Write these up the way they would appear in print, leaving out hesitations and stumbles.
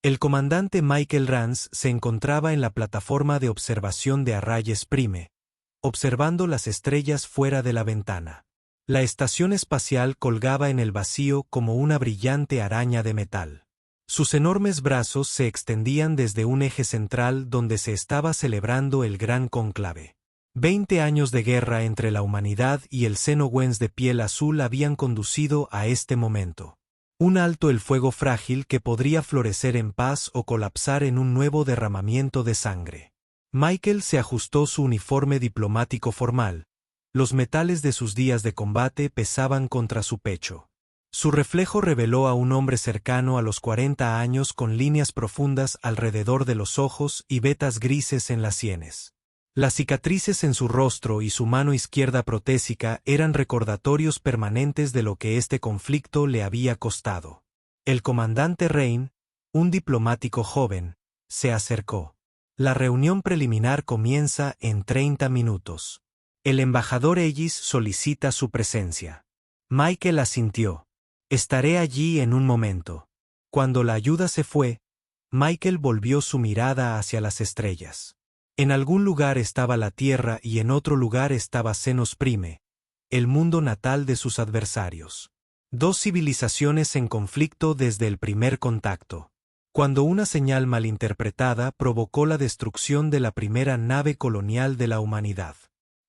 El comandante Michael Rance se encontraba en la plataforma de observación de Arrayes Prime, observando las estrellas fuera de la ventana. La estación espacial colgaba en el vacío como una brillante araña de metal. Sus enormes brazos se extendían desde un eje central donde se estaba celebrando el gran cónclave. 20 años de guerra entre la humanidad y el Xenowens de piel azul habían conducido a este momento. Un alto el fuego frágil que podría florecer en paz o colapsar en un nuevo derramamiento de sangre. Michael se ajustó su uniforme diplomático formal. Los metales de sus días de combate pesaban contra su pecho. Su reflejo reveló a un hombre cercano a los 40 años con líneas profundas alrededor de los ojos y vetas grises en las sienes. Las cicatrices en su rostro y su mano izquierda protésica eran recordatorios permanentes de lo que este conflicto le había costado. El comandante Rain, un diplomático joven, se acercó. La reunión preliminar comienza en 30 minutos. El embajador Ellis solicita su presencia. Michael asintió. Estaré allí en un momento. Cuando la ayuda se fue, Michael volvió su mirada hacia las estrellas. En algún lugar estaba la Tierra y en otro lugar estaba Xenos Prime, el mundo natal de sus adversarios. Dos civilizaciones en conflicto desde el primer contacto. Cuando una señal malinterpretada provocó la destrucción de la primera nave colonial de la humanidad.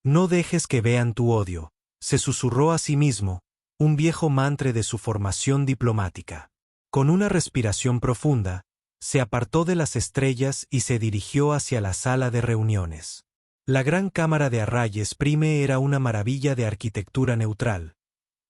No dejes que vean tu odio, se susurró a sí mismo, un viejo mantra de su formación diplomática. Con una respiración profunda, se apartó de las estrellas y se dirigió hacia la sala de reuniones. La gran cámara de Arrayes Prime era una maravilla de arquitectura neutral,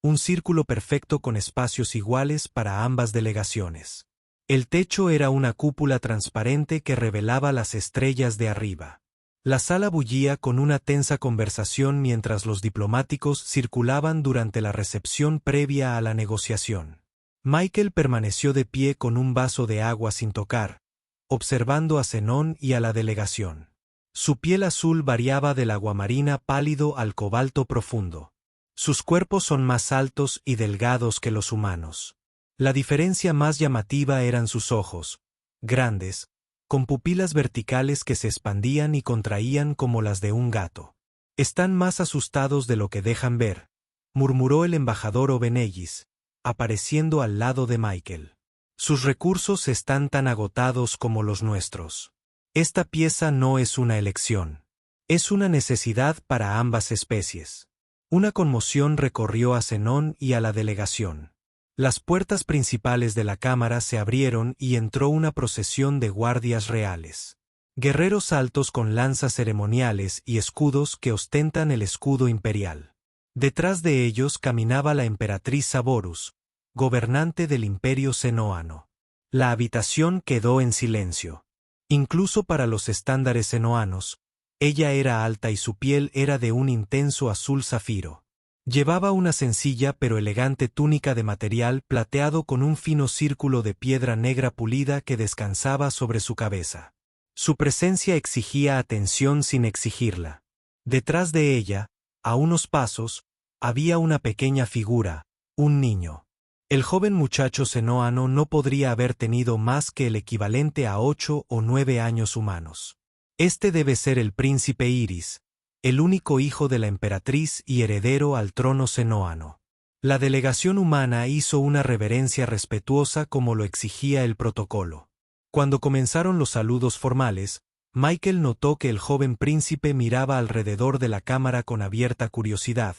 un círculo perfecto con espacios iguales para ambas delegaciones. El techo era una cúpula transparente que revelaba las estrellas de arriba. La sala bullía con una tensa conversación mientras los diplomáticos circulaban durante la recepción previa a la negociación. Michael permaneció de pie con un vaso de agua sin tocar, observando a Zenón y a la delegación. Su piel azul variaba del aguamarina pálido al cobalto profundo. Sus cuerpos son más altos y delgados que los humanos. La diferencia más llamativa eran sus ojos, grandes, con pupilas verticales que se expandían y contraían como las de un gato. Están más asustados de lo que dejan ver, murmuró el embajador Obenellis, apareciendo al lado de Michael. Sus recursos están tan agotados como los nuestros. Esta pieza no es una elección. Es una necesidad para ambas especies. Una conmoción recorrió a Zenón y a la delegación. Las puertas principales de la cámara se abrieron y entró una procesión de guardias reales. Guerreros altos con lanzas ceremoniales y escudos que ostentan el escudo imperial. Detrás de ellos caminaba la emperatriz Saborus, gobernante del imperio xenoano. La habitación quedó en silencio. Incluso para los estándares xenoanos, ella era alta y su piel era de un intenso azul zafiro. Llevaba una sencilla pero elegante túnica de material plateado con un fino círculo de piedra negra pulida que descansaba sobre su cabeza. Su presencia exigía atención sin exigirla. Detrás de ella, a unos pasos, había una pequeña figura, un niño. El joven muchacho xenoano no podría haber tenido más que el equivalente a 8 o 9 años humanos. Este debe ser el príncipe Iris, el único hijo de la emperatriz y heredero al trono xenoano. La delegación humana hizo una reverencia respetuosa como lo exigía el protocolo. Cuando comenzaron los saludos formales, Michael notó que el joven príncipe miraba alrededor de la cámara con abierta curiosidad,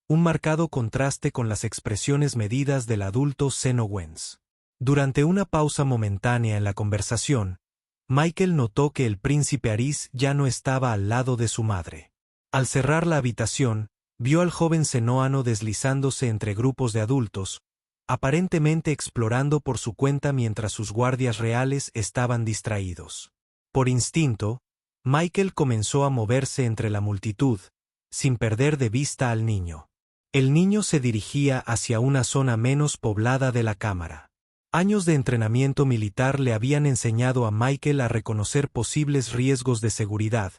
un marcado contraste con las expresiones medidas del adulto Xenowens. Durante una pausa momentánea en la conversación, Michael notó que el príncipe Aris ya no estaba al lado de su madre. Al cerrar la habitación, vio al joven xenoano deslizándose entre grupos de adultos, aparentemente explorando por su cuenta mientras sus guardias reales estaban distraídos. Por instinto, Michael comenzó a moverse entre la multitud, sin perder de vista al niño. El niño se dirigía hacia una zona menos poblada de la cámara. Años de entrenamiento militar le habían enseñado a Michael a reconocer posibles riesgos de seguridad,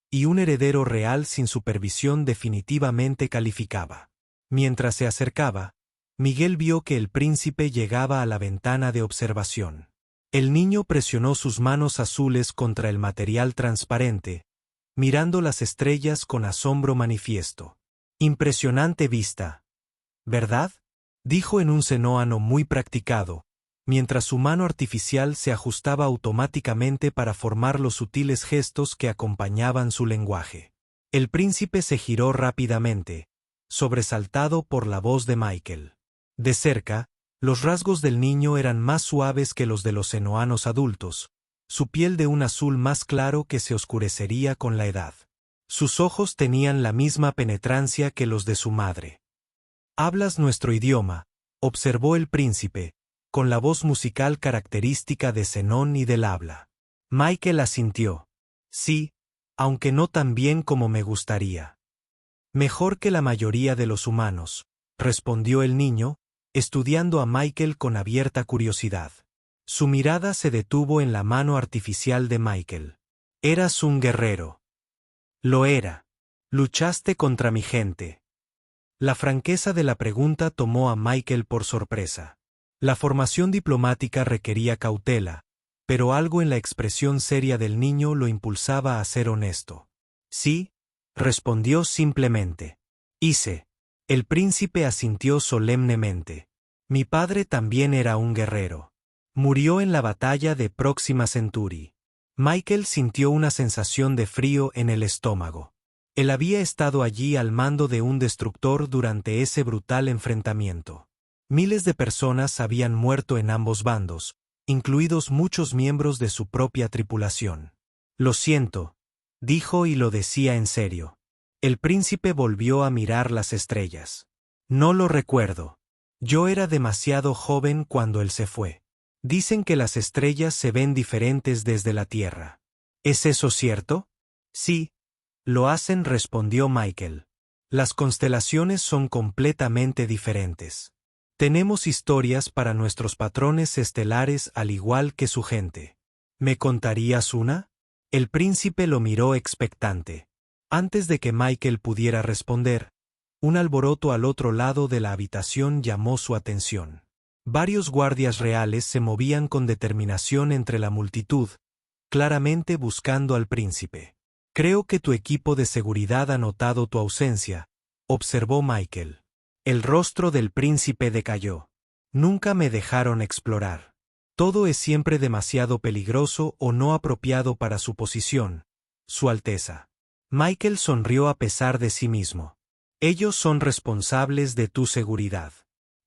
y un heredero real sin supervisión definitivamente calificaba. Mientras se acercaba, Miguel vio que el príncipe llegaba a la ventana de observación. El niño presionó sus manos azules contra el material transparente, mirando las estrellas con asombro manifiesto. Impresionante vista, ¿verdad?, dijo en un senoano muy practicado, mientras su mano artificial se ajustaba automáticamente para formar los sutiles gestos que acompañaban su lenguaje. El príncipe se giró rápidamente, sobresaltado por la voz de Michael. De cerca, los rasgos del niño eran más suaves que los de los senoanos adultos, su piel de un azul más claro que se oscurecería con la edad. Sus ojos tenían la misma penetrancia que los de su madre. «Hablas nuestro idioma», observó el príncipe, con la voz musical característica de Zenón y del habla. Michael asintió. «Sí, aunque no tan bien como me gustaría». «Mejor que la mayoría de los humanos», respondió el niño, estudiando a Michael con abierta curiosidad. Su mirada se detuvo en la mano artificial de Michael. «Eras un guerrero». «Lo era. Luchaste contra mi gente». La franqueza de la pregunta tomó a Michael por sorpresa. La formación diplomática requería cautela, pero algo en la expresión seria del niño lo impulsaba a ser honesto. «Sí», respondió simplemente. «Hice». El príncipe asintió solemnemente. «Mi padre también era un guerrero. Murió en la batalla de Proxima Centauri». Michael sintió una sensación de frío en el estómago. Él había estado allí al mando de un destructor durante ese brutal enfrentamiento. Miles de personas habían muerto en ambos bandos, incluidos muchos miembros de su propia tripulación. «Lo siento», dijo, y lo decía en serio. El príncipe volvió a mirar las estrellas. «No lo recuerdo. Yo era demasiado joven cuando él se fue. Dicen que las estrellas se ven diferentes desde la Tierra. ¿Es eso cierto?» «Sí, lo hacen», respondió Michael. «Las constelaciones son completamente diferentes. Tenemos historias para nuestros patrones estelares al igual que su gente». «¿Me contarías una?». El príncipe lo miró expectante. Antes de que Michael pudiera responder, un alboroto al otro lado de la habitación llamó su atención. Varios guardias reales se movían con determinación entre la multitud, claramente buscando al príncipe. «Creo que tu equipo de seguridad ha notado tu ausencia», observó Michael. El rostro del príncipe decayó. «Nunca me dejaron explorar. Todo es siempre demasiado peligroso o no apropiado para su posición, Su Alteza». Michael sonrió a pesar de sí mismo. «Ellos son responsables de tu seguridad.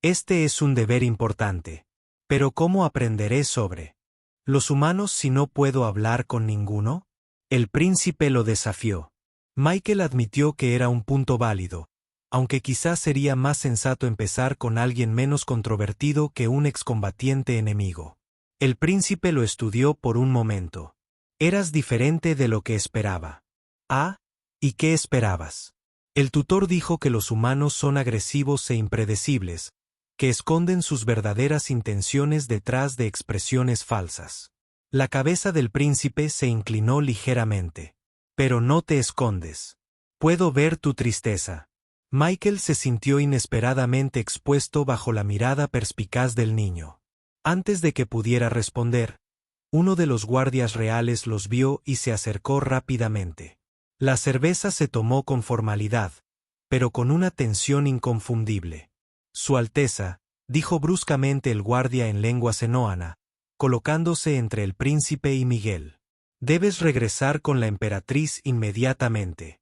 Este es un deber importante. Pero ¿cómo aprenderé sobre los humanos si no puedo hablar con ninguno?». El príncipe lo desafió. Michael admitió que era un punto válido, aunque quizás sería más sensato empezar con alguien menos controvertido que un excombatiente enemigo. El príncipe lo estudió por un momento. «Eras diferente de lo que esperaba». «Ah, ¿y qué esperabas?». El tutor dijo que los humanos son agresivos e impredecibles, que esconden sus verdaderas intenciones detrás de expresiones falsas. La cabeza del príncipe se inclinó ligeramente. «Pero no te escondes. Puedo ver tu tristeza». Michael se sintió inesperadamente expuesto bajo la mirada perspicaz del niño. Antes de que pudiera responder, uno de los guardias reales los vio y se acercó rápidamente. La cerveza se tomó con formalidad, pero con una tensión inconfundible. «Su Alteza», dijo bruscamente el guardia en lengua senoana, colocándose entre el príncipe y Miguel. «Debes regresar con la emperatriz inmediatamente».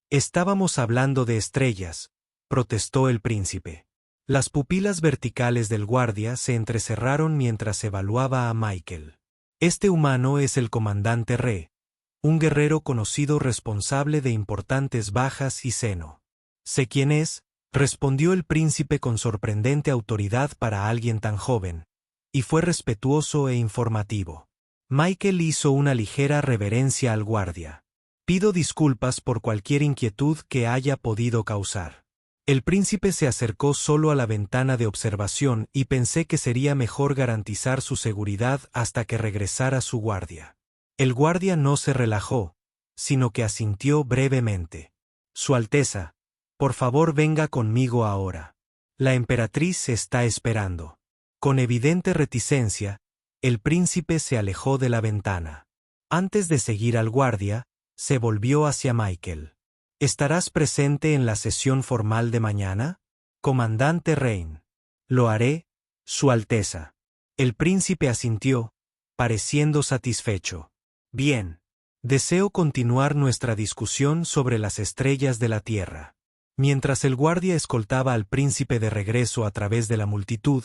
«Estábamos hablando de estrellas», protestó el príncipe. Las pupilas verticales del guardia se entrecerraron mientras evaluaba a Michael. «Este humano es el comandante Re, un guerrero conocido responsable de importantes bajas y seno». «Sé quién es», respondió el príncipe con sorprendente autoridad para alguien tan joven, y fue respetuoso e informativo. Michael hizo una ligera reverencia al guardia. «Pido disculpas por cualquier inquietud que haya podido causar». El príncipe se acercó solo a la ventana de observación y pensé que sería mejor garantizar su seguridad hasta que regresara su guardia. El guardia no se relajó, sino que asintió brevemente. «Su Alteza, por favor venga conmigo ahora. La emperatriz se está esperando». Con evidente reticencia, El príncipe se alejó de la ventana. Antes de seguir al guardia, se volvió hacia Michael. ¿Estarás presente en la sesión formal de mañana, comandante Rain? Lo haré, Su Alteza. El príncipe asintió, pareciendo satisfecho. Bien. Deseo continuar nuestra discusión sobre las estrellas de la Tierra. Mientras el guardia escoltaba al príncipe de regreso a través de la multitud,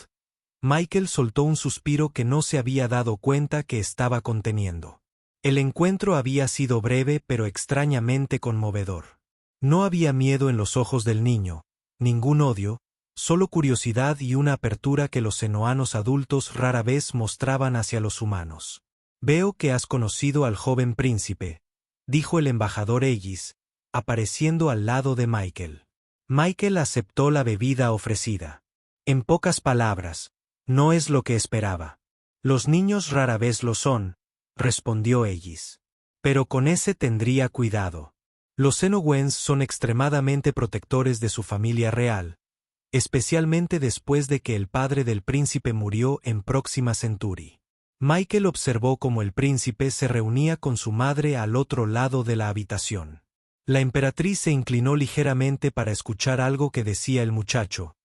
Michael soltó un suspiro que no se había dado cuenta que estaba conteniendo. El encuentro había sido breve pero extrañamente conmovedor. No había miedo en los ojos del niño, ningún odio, solo curiosidad y una apertura que los senoanos adultos rara vez mostraban hacia los humanos. Veo que has conocido al joven príncipe, dijo el embajador Aegis, apareciendo al lado de Michael. Michael aceptó la bebida ofrecida. En pocas palabras, no es lo que esperaba. Los niños rara vez lo son, respondió Aegis. Pero con ese tendría cuidado. Los Xenowens son extremadamente protectores de su familia real, especialmente después de que el padre del príncipe murió en Próxima Centauri. Michael observó cómo el príncipe se reunía con su madre al otro lado de la habitación. La emperatriz se inclinó ligeramente para escuchar algo que decía el muchacho.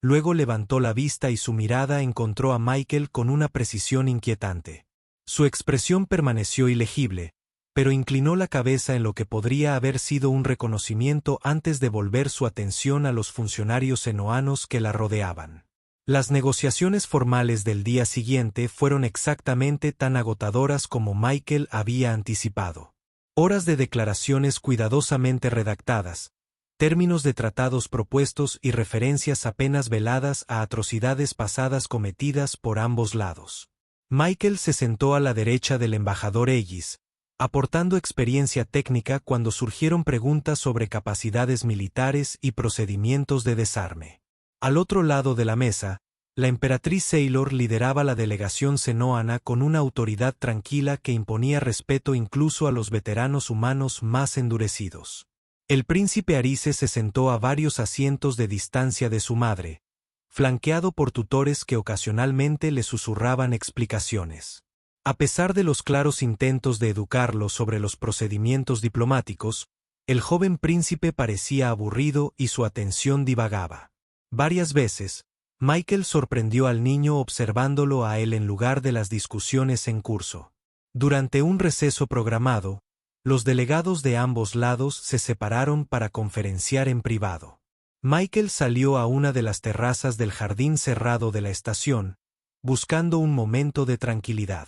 Luego levantó la vista y su mirada encontró a Michael con una precisión inquietante. Su expresión permaneció ilegible, pero inclinó la cabeza en lo que podría haber sido un reconocimiento antes de volver su atención a los funcionarios senoanos que la rodeaban. Las negociaciones formales del día siguiente fueron exactamente tan agotadoras como Michael había anticipado. Horas de declaraciones cuidadosamente redactadas, términos de tratados propuestos y referencias apenas veladas a atrocidades pasadas cometidas por ambos lados. Michael se sentó a la derecha del embajador Aegis, aportando experiencia técnica cuando surgieron preguntas sobre capacidades militares y procedimientos de desarme. Al otro lado de la mesa, la emperatriz Sailor lideraba la delegación senoana con una autoridad tranquila que imponía respeto incluso a los veteranos humanos más endurecidos. El príncipe Arice se sentó a varios asientos de distancia de su madre, flanqueado por tutores que ocasionalmente le susurraban explicaciones. A pesar de los claros intentos de educarlo sobre los procedimientos diplomáticos, el joven príncipe parecía aburrido y su atención divagaba. Varias veces, Michael sorprendió al niño observándolo a él en lugar de las discusiones en curso. Durante un receso programado, los delegados de ambos lados se separaron para conferenciar en privado. Michael salió a una de las terrazas del jardín cerrado de la estación, buscando un momento de tranquilidad.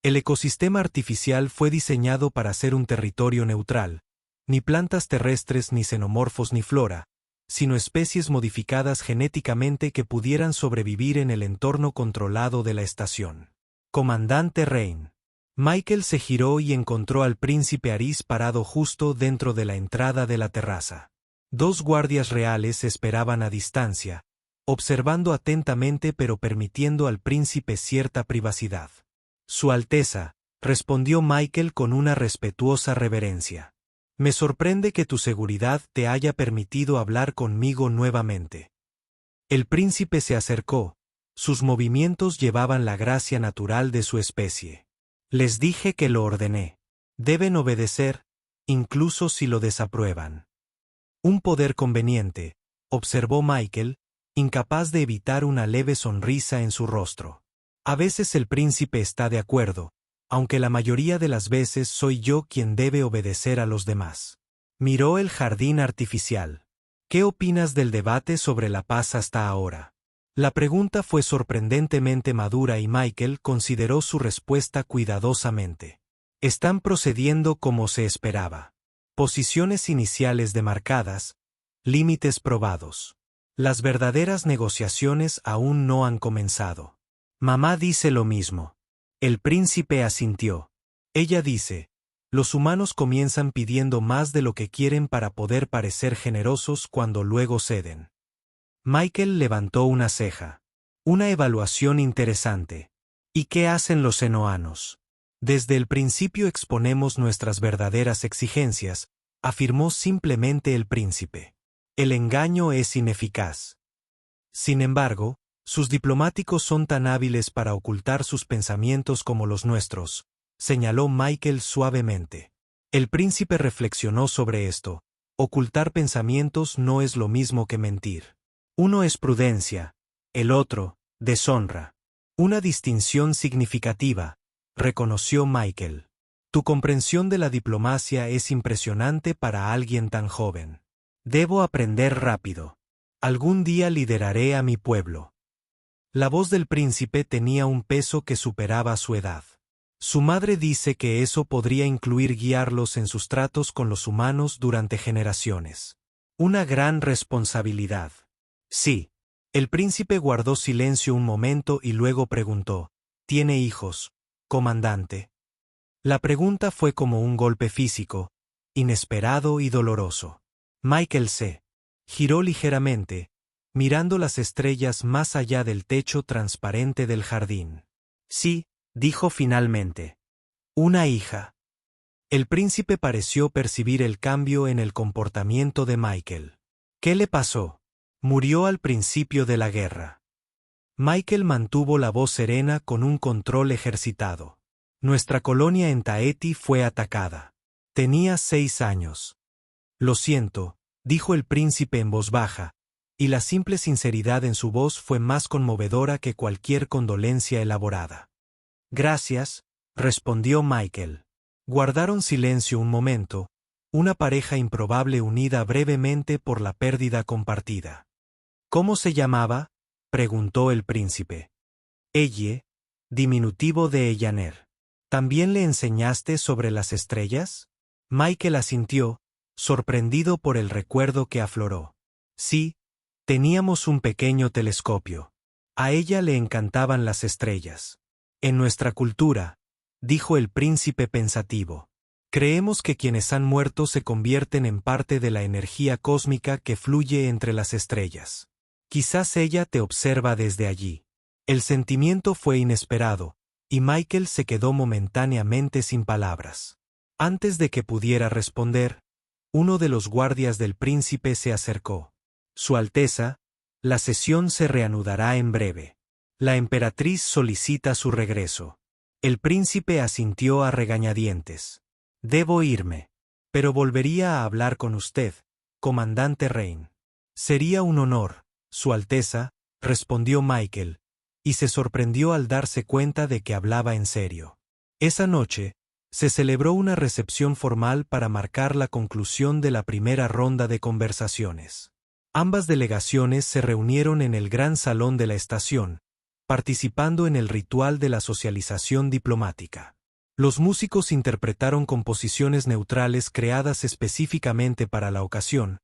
El ecosistema artificial fue diseñado para ser un territorio neutral, ni plantas terrestres ni xenomorfos ni flora, sino especies modificadas genéticamente que pudieran sobrevivir en el entorno controlado de la estación. Comandante Rain. Michael se giró y encontró al príncipe Arice parado justo dentro de la entrada de la terraza. Dos guardias reales esperaban a distancia, observando atentamente pero permitiendo al príncipe cierta privacidad. Su Alteza, respondió Michael con una respetuosa reverencia. Me sorprende que tu seguridad te haya permitido hablar conmigo nuevamente. El príncipe se acercó, sus movimientos llevaban la gracia natural de su especie. Les dije que lo ordené. Deben obedecer, incluso si lo desaprueban. Un poder conveniente, observó Michael, incapaz de evitar una leve sonrisa en su rostro. A veces el príncipe está de acuerdo, aunque la mayoría de las veces soy yo quien debe obedecer a los demás. Miró el jardín artificial. ¿Qué opinas del debate sobre la paz hasta ahora? La pregunta fue sorprendentemente madura y Michael consideró su respuesta cuidadosamente. Están procediendo como se esperaba. Posiciones iniciales demarcadas, límites probados. Las verdaderas negociaciones aún no han comenzado. Mamá dice lo mismo. El príncipe asintió. Ella dice, los humanos comienzan pidiendo más de lo que quieren para poder parecer generosos cuando luego ceden. Michael levantó una ceja. Una evaluación interesante. ¿Y qué hacen los senoanos? Desde el principio exponemos nuestras verdaderas exigencias, afirmó simplemente el príncipe. El engaño es ineficaz. Sin embargo, Sus diplomáticos son tan hábiles para ocultar sus pensamientos como los nuestros, señaló Michael suavemente. El príncipe reflexionó sobre esto. Ocultar pensamientos no es lo mismo que mentir. Uno es prudencia, el otro, deshonra. Una distinción significativa, reconoció Michael. Tu comprensión de la diplomacia es impresionante para alguien tan joven. Debo aprender rápido. Algún día lideraré a mi pueblo. La voz del príncipe tenía un peso que superaba su edad. Su madre dice que eso podría incluir guiarlos en sus tratos con los humanos durante generaciones. Una gran responsabilidad. Sí. El príncipe guardó silencio un momento y luego preguntó, ¿tiene hijos, comandante? La pregunta fue como un golpe físico, inesperado y doloroso. Michael se giró ligeramente, mirando las estrellas más allá del techo transparente del jardín. Sí, dijo finalmente. Una hija. El príncipe pareció percibir el cambio en el comportamiento de Michael. ¿Qué le pasó? Murió al principio de la guerra. Michael mantuvo la voz serena con un control ejercitado. Nuestra colonia en Tahiti fue atacada. Tenía 6 años. Lo siento, dijo el príncipe en voz baja, y la simple sinceridad en su voz fue más conmovedora que cualquier condolencia elaborada. Gracias, respondió Michael. Guardaron silencio un momento, una pareja improbable unida brevemente por la pérdida compartida. ¿Cómo se llamaba? Preguntó el príncipe. Elle, diminutivo de Ellaner. ¿También le enseñaste sobre las estrellas? Michael asintió, sorprendido por el recuerdo que afloró. Sí, teníamos un pequeño telescopio. A ella le encantaban las estrellas. En nuestra cultura, dijo el príncipe pensativo, creemos que quienes han muerto se convierten en parte de la energía cósmica que fluye entre las estrellas. Quizás ella te observa desde allí. El sentimiento fue inesperado, y Michael se quedó momentáneamente sin palabras. Antes de que pudiera responder, uno de los guardias del príncipe se acercó. Su Alteza, la sesión se reanudará en breve. La emperatriz solicita su regreso. El príncipe asintió a regañadientes. Debo irme. Pero volvería a hablar con usted, comandante Rain. Sería un honor, Su Alteza, respondió Michael, y se sorprendió al darse cuenta de que hablaba en serio. Esa noche, se celebró una recepción formal para marcar la conclusión de la primera ronda de conversaciones. Ambas delegaciones se reunieron en el gran salón de la estación, participando en el ritual de la socialización diplomática. Los músicos interpretaron composiciones neutrales creadas específicamente para la ocasión,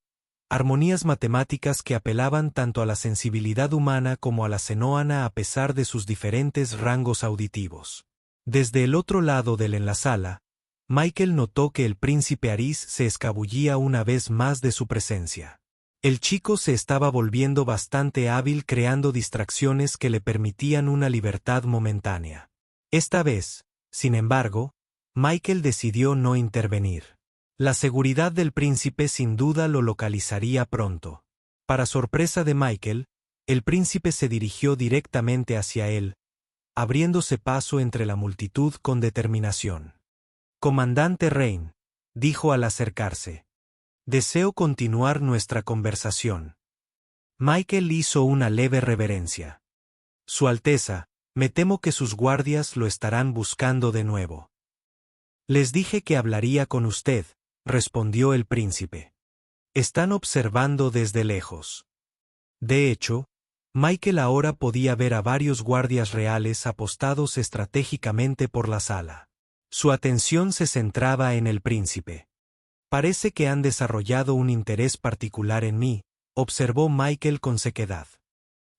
armonías matemáticas que apelaban tanto a la sensibilidad humana como a la xenóana a pesar de sus diferentes rangos auditivos. Desde el otro lado de la sala, Michael notó que el príncipe Aris se escabullía una vez más de su presencia. El chico se estaba volviendo bastante hábil creando distracciones que le permitían una libertad momentánea. Esta vez, sin embargo, Michael decidió no intervenir. La seguridad del príncipe sin duda lo localizaría pronto. Para sorpresa de Michael, el príncipe se dirigió directamente hacia él, abriéndose paso entre la multitud con determinación. Comandante Rain, dijo al acercarse. Deseo continuar nuestra conversación. Michael hizo una leve reverencia. Su Alteza, me temo que sus guardias lo estarán buscando de nuevo. Les dije que hablaría con usted, respondió el príncipe. Están observando desde lejos. De hecho, Michael ahora podía ver a varios guardias reales apostados estratégicamente por la sala. Su atención se centraba en el príncipe. Parece que han desarrollado un interés particular en mí, observó Michael con sequedad.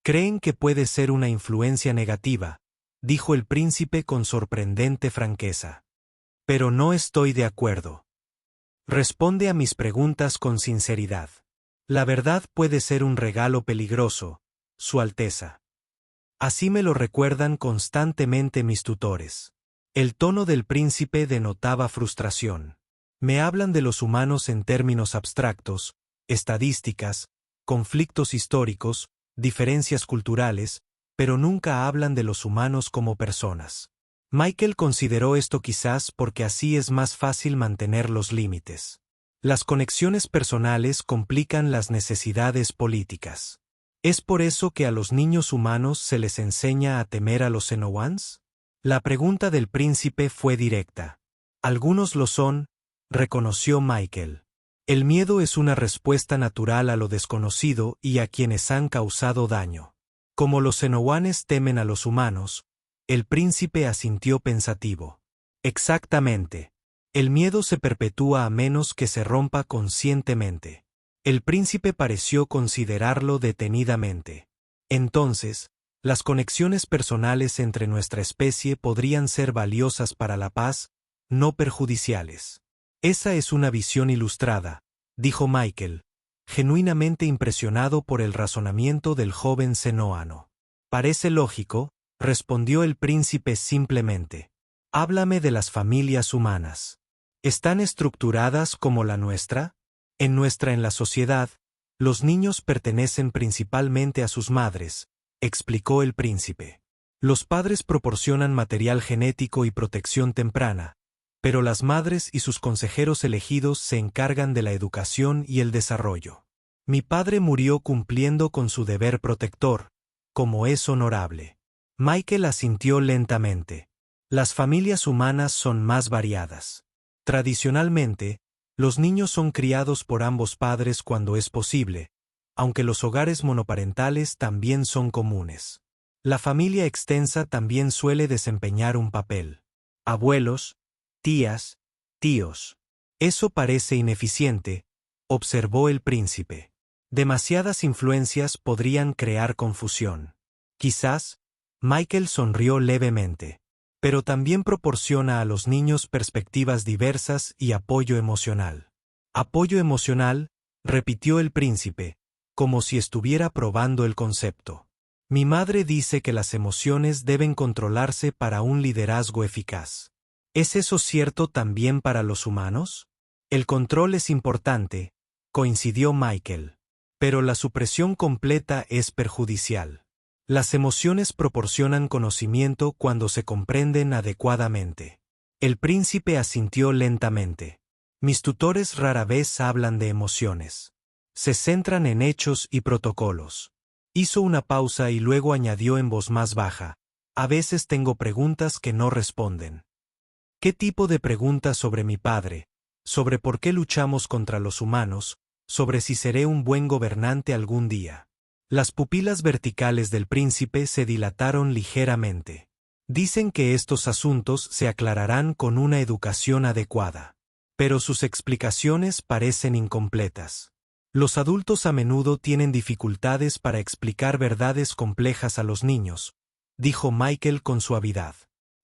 Creen que puede ser una influencia negativa, dijo el príncipe con sorprendente franqueza. Pero no estoy de acuerdo. Responde a mis preguntas con sinceridad. La verdad puede ser un regalo peligroso, Su Alteza. Así me lo recuerdan constantemente mis tutores. El tono del príncipe denotaba frustración. Me hablan de los humanos en términos abstractos, estadísticas, conflictos históricos, diferencias culturales, pero nunca hablan de los humanos como personas. Michael consideró esto quizás porque así es más fácil mantener los límites. Las conexiones personales complican las necesidades políticas. ¿Es por eso que a los niños humanos se les enseña a temer a los Xenowans? La pregunta del príncipe fue directa. Algunos lo son, reconoció Michael. El miedo es una respuesta natural a lo desconocido y a quienes han causado daño. Como los Xenowanes temen a los humanos, el príncipe asintió pensativo. Exactamente. El miedo se perpetúa a menos que se rompa conscientemente. El príncipe pareció considerarlo detenidamente. Entonces, las conexiones personales entre nuestra especie podrían ser valiosas para la paz, no perjudiciales. Esa es una visión ilustrada, dijo Michael, genuinamente impresionado por el razonamiento del joven xenoano. Parece lógico, respondió el príncipe simplemente. Háblame de las familias humanas. ¿Están estructuradas como la nuestra? En la sociedad, los niños pertenecen principalmente a sus madres, explicó el príncipe. Los padres proporcionan material genético y protección temprana, pero las madres y sus consejeros elegidos se encargan de la educación y el desarrollo. Mi padre murió cumpliendo con su deber protector, como es honorable. Michael asintió lentamente. Las familias humanas son más variadas. Tradicionalmente, los niños son criados por ambos padres cuando es posible, aunque los hogares monoparentales también son comunes. La familia extensa también suele desempeñar un papel. Abuelos, tías, tíos. Eso parece ineficiente, observó el príncipe. Demasiadas influencias podrían crear confusión. Quizás, Michael sonrió levemente. Pero también proporciona a los niños perspectivas diversas y apoyo emocional. Apoyo emocional, repitió el príncipe, como si estuviera probando el concepto. Mi madre dice que las emociones deben controlarse para un liderazgo eficaz. ¿Es eso cierto también para los humanos? El control es importante, coincidió Michael. Pero la supresión completa es perjudicial. Las emociones proporcionan conocimiento cuando se comprenden adecuadamente. El príncipe asintió lentamente. Mis tutores rara vez hablan de emociones. Se centran en hechos y protocolos. Hizo una pausa y luego añadió en voz más baja. A veces tengo preguntas que no responden. ¿Qué tipo de preguntas sobre mi padre? Sobre por qué luchamos contra los humanos, sobre si seré un buen gobernante algún día. Las pupilas verticales del príncipe se dilataron ligeramente. Dicen que estos asuntos se aclararán con una educación adecuada. Pero sus explicaciones parecen incompletas. Los adultos a menudo tienen dificultades para explicar verdades complejas a los niños, dijo Michael con suavidad.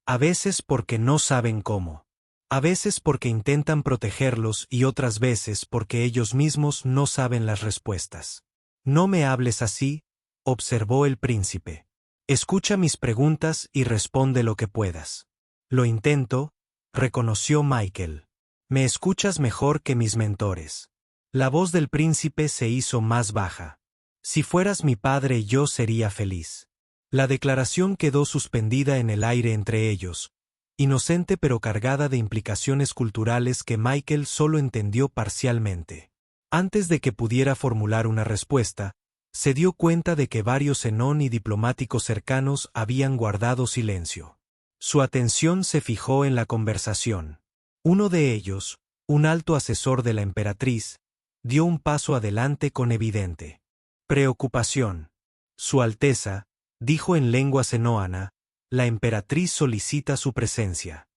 A veces porque no saben cómo. A veces porque intentan protegerlos y otras veces porque ellos mismos no saben las respuestas. No me hables así, observó el príncipe. Escucha mis preguntas y responde lo que puedas. Lo intento, reconoció Michael. Me escuchas mejor que mis mentores. La voz del príncipe se hizo más baja. Si fueras mi padre yo sería feliz. La declaración quedó suspendida en el aire entre ellos, inocente pero cargada de implicaciones culturales que Michael solo entendió parcialmente. Antes de que pudiera formular una respuesta, se dio cuenta de que varios zenón y diplomáticos cercanos habían guardado silencio. Su atención se fijó en la conversación. Uno de ellos, un alto asesor de la emperatriz, dio un paso adelante con evidente preocupación. Su Alteza, dijo en lengua xenoana, la emperatriz solicita su presencia.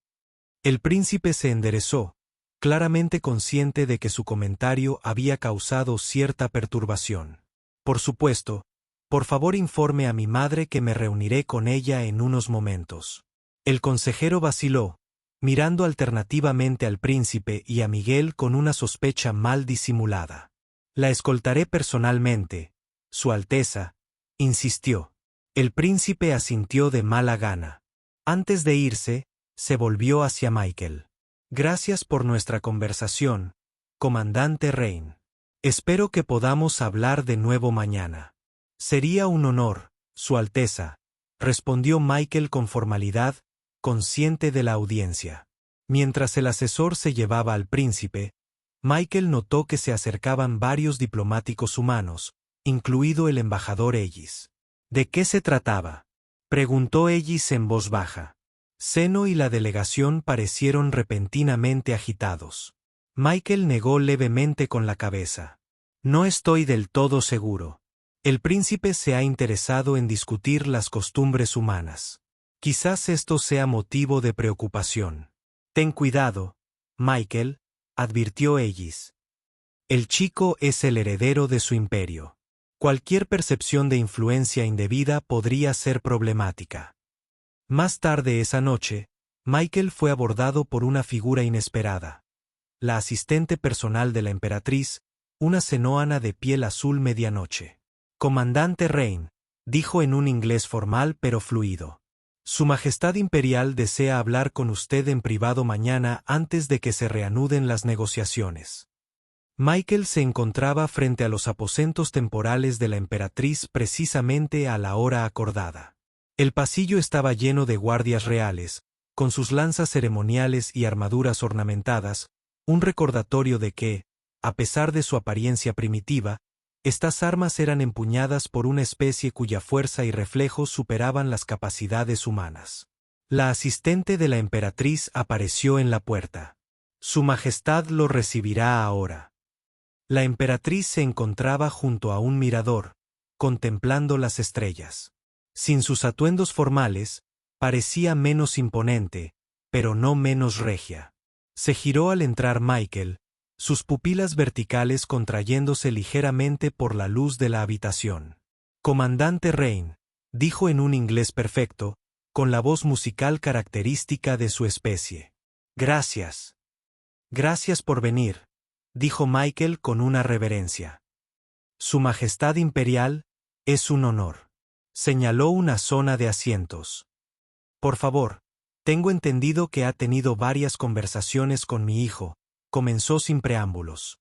El príncipe se enderezó, claramente consciente de que su comentario había causado cierta perturbación. Por supuesto, por favor informe a mi madre que me reuniré con ella en unos momentos. El consejero vaciló, mirando alternativamente al príncipe y a Miguel con una sospecha mal disimulada. La escoltaré personalmente, Su Alteza, insistió. El príncipe asintió de mala gana. Antes de irse, se volvió hacia Michael. Gracias por nuestra conversación, comandante Rain. Espero que podamos hablar de nuevo mañana. Sería un honor, Su Alteza, respondió Michael con formalidad, consciente de la audiencia. Mientras el asesor se llevaba al príncipe, Michael notó que se acercaban varios diplomáticos humanos, incluido el embajador Ellis. ¿De qué se trataba?, preguntó Ellis en voz baja. Zeno y la delegación parecieron repentinamente agitados. Michael negó levemente con la cabeza. No estoy del todo seguro. El príncipe se ha interesado en discutir las costumbres humanas. Quizás esto sea motivo de preocupación. Ten cuidado, Michael, advirtió Ellis. El chico es el heredero de su imperio. Cualquier percepción de influencia indebida podría ser problemática. Más tarde esa noche, Michael fue abordado por una figura inesperada. La asistente personal de la emperatriz, una cenoana de piel azul medianoche. Comandante Rain, dijo en un inglés formal pero fluido. Su Majestad Imperial desea hablar con usted en privado mañana antes de que se reanuden las negociaciones. Michael se encontraba frente a los aposentos temporales de la emperatriz precisamente a la hora acordada. El pasillo estaba lleno de guardias reales, con sus lanzas ceremoniales y armaduras ornamentadas, un recordatorio de que, a pesar de su apariencia primitiva, estas armas eran empuñadas por una especie cuya fuerza y reflejos superaban las capacidades humanas. La asistente de la emperatriz apareció en la puerta. Su Majestad lo recibirá ahora. La emperatriz se encontraba junto a un mirador, contemplando las estrellas. Sin sus atuendos formales, parecía menos imponente, pero no menos regia. Se giró al entrar Michael, sus pupilas verticales contrayéndose ligeramente por la luz de la habitación. Comandante Rain, dijo en un inglés perfecto, con la voz musical característica de su especie. Gracias. Gracias por venir, dijo Michael con una reverencia. Su Majestad Imperial, es un honor. Señaló una zona de asientos. Por favor, tengo entendido que ha tenido varias conversaciones con mi hijo, comenzó sin preámbulos.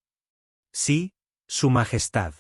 Sí, Su Majestad.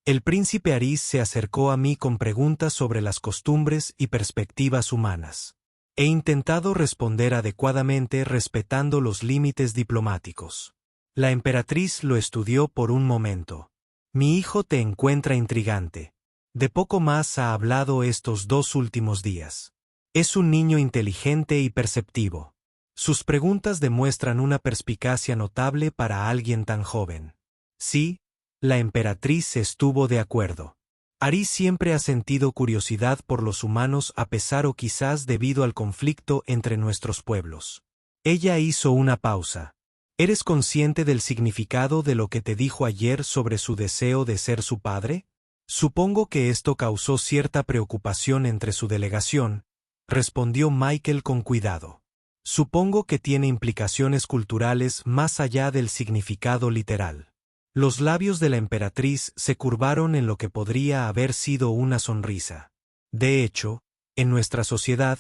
El príncipe Aris se acercó a mí con preguntas sobre las costumbres y perspectivas humanas. He intentado responder adecuadamente respetando los límites diplomáticos. La emperatriz lo estudió por un momento. Mi hijo te encuentra intrigante. De poco más ha hablado estos 2 últimos días. Es un niño inteligente y perceptivo. Sus preguntas demuestran una perspicacia notable para alguien tan joven. Sí, la emperatriz estuvo de acuerdo. Aris siempre ha sentido curiosidad por los humanos a pesar o quizás debido al conflicto entre nuestros pueblos. Ella hizo una pausa. ¿Eres consciente del significado de lo que te dijo ayer sobre su deseo de ser su padre? Supongo que esto causó cierta preocupación entre su delegación, respondió Michael con cuidado. Supongo que tiene implicaciones culturales más allá del significado literal. Los labios de la emperatriz se curvaron en lo que podría haber sido una sonrisa. De hecho, en nuestra sociedad,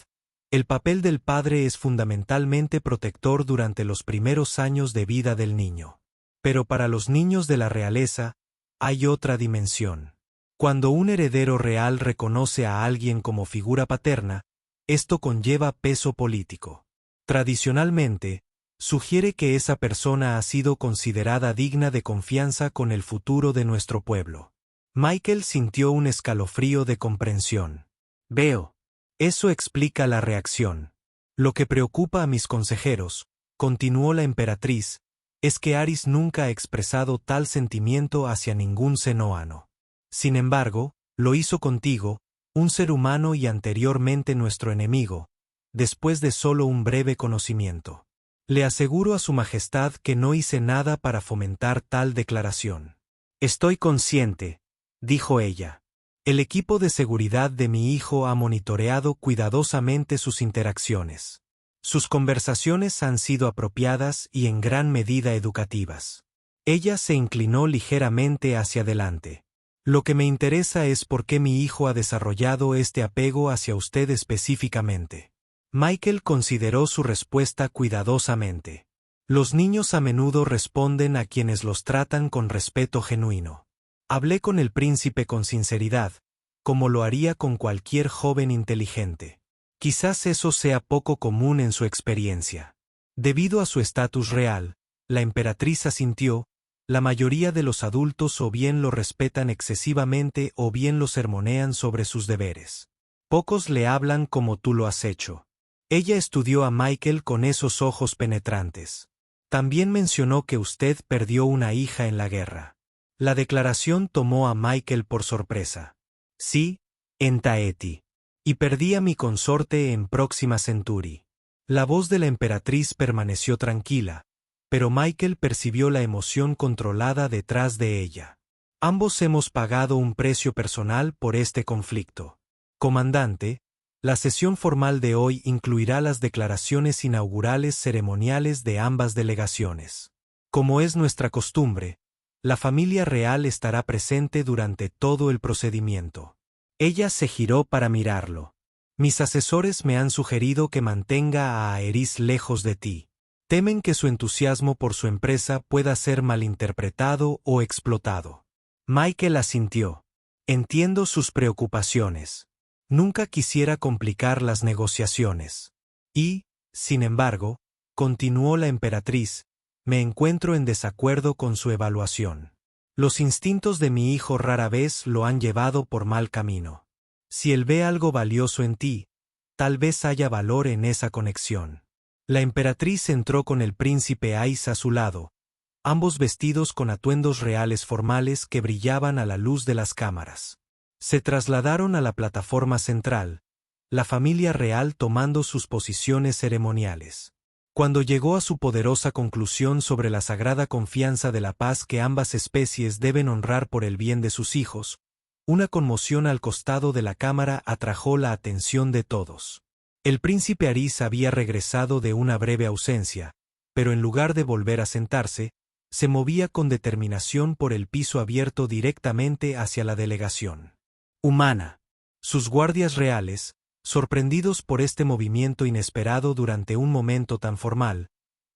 el papel del padre es fundamentalmente protector durante los primeros años de vida del niño. Pero para los niños de la realeza, hay otra dimensión. Cuando un heredero real reconoce a alguien como figura paterna, esto conlleva peso político. Tradicionalmente, sugiere que esa persona ha sido considerada digna de confianza con el futuro de nuestro pueblo. Michael sintió un escalofrío de comprensión. Veo. Eso explica la reacción. Lo que preocupa a mis consejeros, continuó la emperatriz, es que Aris nunca ha expresado tal sentimiento hacia ningún cenoano. Sin embargo, lo hizo contigo, un ser humano y anteriormente nuestro enemigo, después de solo un breve conocimiento. Le aseguro a Su Majestad que no hice nada para fomentar tal declaración. Estoy consciente, dijo ella. El equipo de seguridad de mi hijo ha monitoreado cuidadosamente sus interacciones. Sus conversaciones han sido apropiadas y en gran medida educativas. Ella se inclinó ligeramente hacia adelante. Lo que me interesa es por qué mi hijo ha desarrollado este apego hacia usted específicamente. Michael consideró su respuesta cuidadosamente. Los niños a menudo responden a quienes los tratan con respeto genuino. Hablé con el príncipe con sinceridad, como lo haría con cualquier joven inteligente. Quizás eso sea poco común en su experiencia. Debido a su estatus real, la emperatriz asintió. La mayoría de los adultos o bien lo respetan excesivamente o bien lo sermonean sobre sus deberes. Pocos le hablan como tú lo has hecho. Ella estudió a Michael con esos ojos penetrantes. También mencionó que usted perdió una hija en la guerra. La declaración tomó a Michael por sorpresa. Sí, en Tahiti. Y perdí a mi consorte en Próxima Centauri. La voz de la emperatriz permaneció tranquila, pero Michael percibió la emoción controlada detrás de ella. Ambos hemos pagado un precio personal por este conflicto. Comandante, la sesión formal de hoy incluirá las declaraciones inaugurales ceremoniales de ambas delegaciones. Como es nuestra costumbre, la familia real estará presente durante todo el procedimiento. Ella se giró para mirarlo. Mis asesores me han sugerido que mantenga a Aerys lejos de ti. Temen que su entusiasmo por su empresa pueda ser malinterpretado o explotado. Michael asintió. Entiendo sus preocupaciones. Nunca quisiera complicar las negociaciones. Y, sin embargo, continuó la emperatriz, me encuentro en desacuerdo con su evaluación. Los instintos de mi hijo rara vez lo han llevado por mal camino. Si él ve algo valioso en ti, tal vez haya valor en esa conexión. La emperatriz entró con el príncipe Ais a su lado, ambos vestidos con atuendos reales formales que brillaban a la luz de las cámaras. Se trasladaron a la plataforma central, la familia real tomando sus posiciones ceremoniales. Cuando llegó a su poderosa conclusión sobre la sagrada confianza de la paz que ambas especies deben honrar por el bien de sus hijos, una conmoción al costado de la cámara atrajo la atención de todos. El príncipe Aerys había regresado de una breve ausencia, pero en lugar de volver a sentarse, se movía con determinación por el piso abierto directamente hacia la delegación humana. Sus guardias reales, sorprendidos por este movimiento inesperado durante un momento tan formal,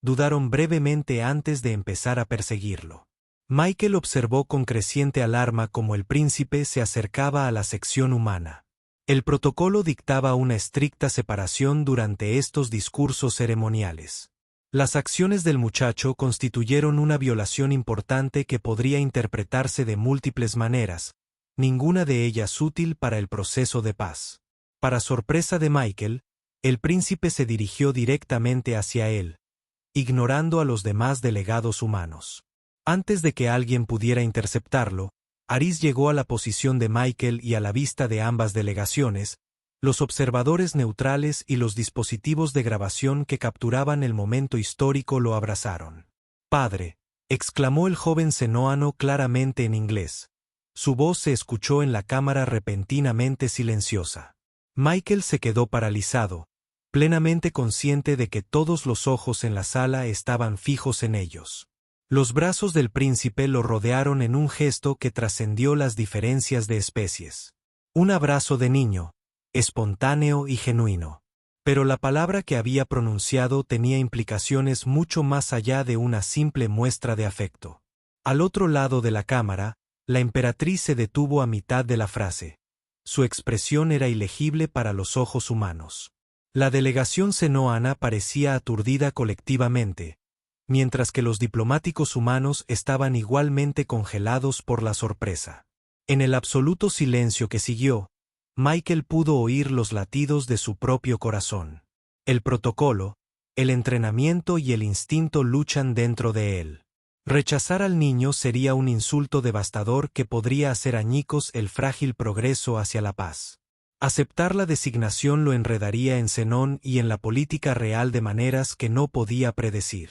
dudaron brevemente antes de empezar a perseguirlo. Michael observó con creciente alarma cómo el príncipe se acercaba a la sección humana. El protocolo dictaba una estricta separación durante estos discursos ceremoniales. Las acciones del muchacho constituyeron una violación importante que podría interpretarse de múltiples maneras, ninguna de ellas útil para el proceso de paz. Para sorpresa de Michael, el príncipe se dirigió directamente hacia él, ignorando a los demás delegados humanos. Antes de que alguien pudiera interceptarlo, Aerys llegó a la posición de Michael y a la vista de ambas delegaciones, los observadores neutrales y los dispositivos de grabación que capturaban el momento histórico lo abrazaron. «Padre», exclamó el joven cenóano claramente en inglés. Su voz se escuchó en la cámara repentinamente silenciosa. Michael se quedó paralizado, plenamente consciente de que todos los ojos en la sala estaban fijos en ellos. Los brazos del príncipe lo rodearon en un gesto que trascendió las diferencias de especies. Un abrazo de niño, espontáneo y genuino. Pero la palabra que había pronunciado tenía implicaciones mucho más allá de una simple muestra de afecto. Al otro lado de la cámara, la emperatriz se detuvo a mitad de la frase. Su expresión era ilegible para los ojos humanos. La delegación cenóana parecía aturdida colectivamente, mientras que los diplomáticos humanos estaban igualmente congelados por la sorpresa. En el absoluto silencio que siguió, Michael pudo oír los latidos de su propio corazón. El protocolo, el entrenamiento y el instinto luchan dentro de él. Rechazar al niño sería un insulto devastador que podría hacer añicos el frágil progreso hacia la paz. Aceptar la designación lo enredaría en Zenón y en la política real de maneras que no podía predecir.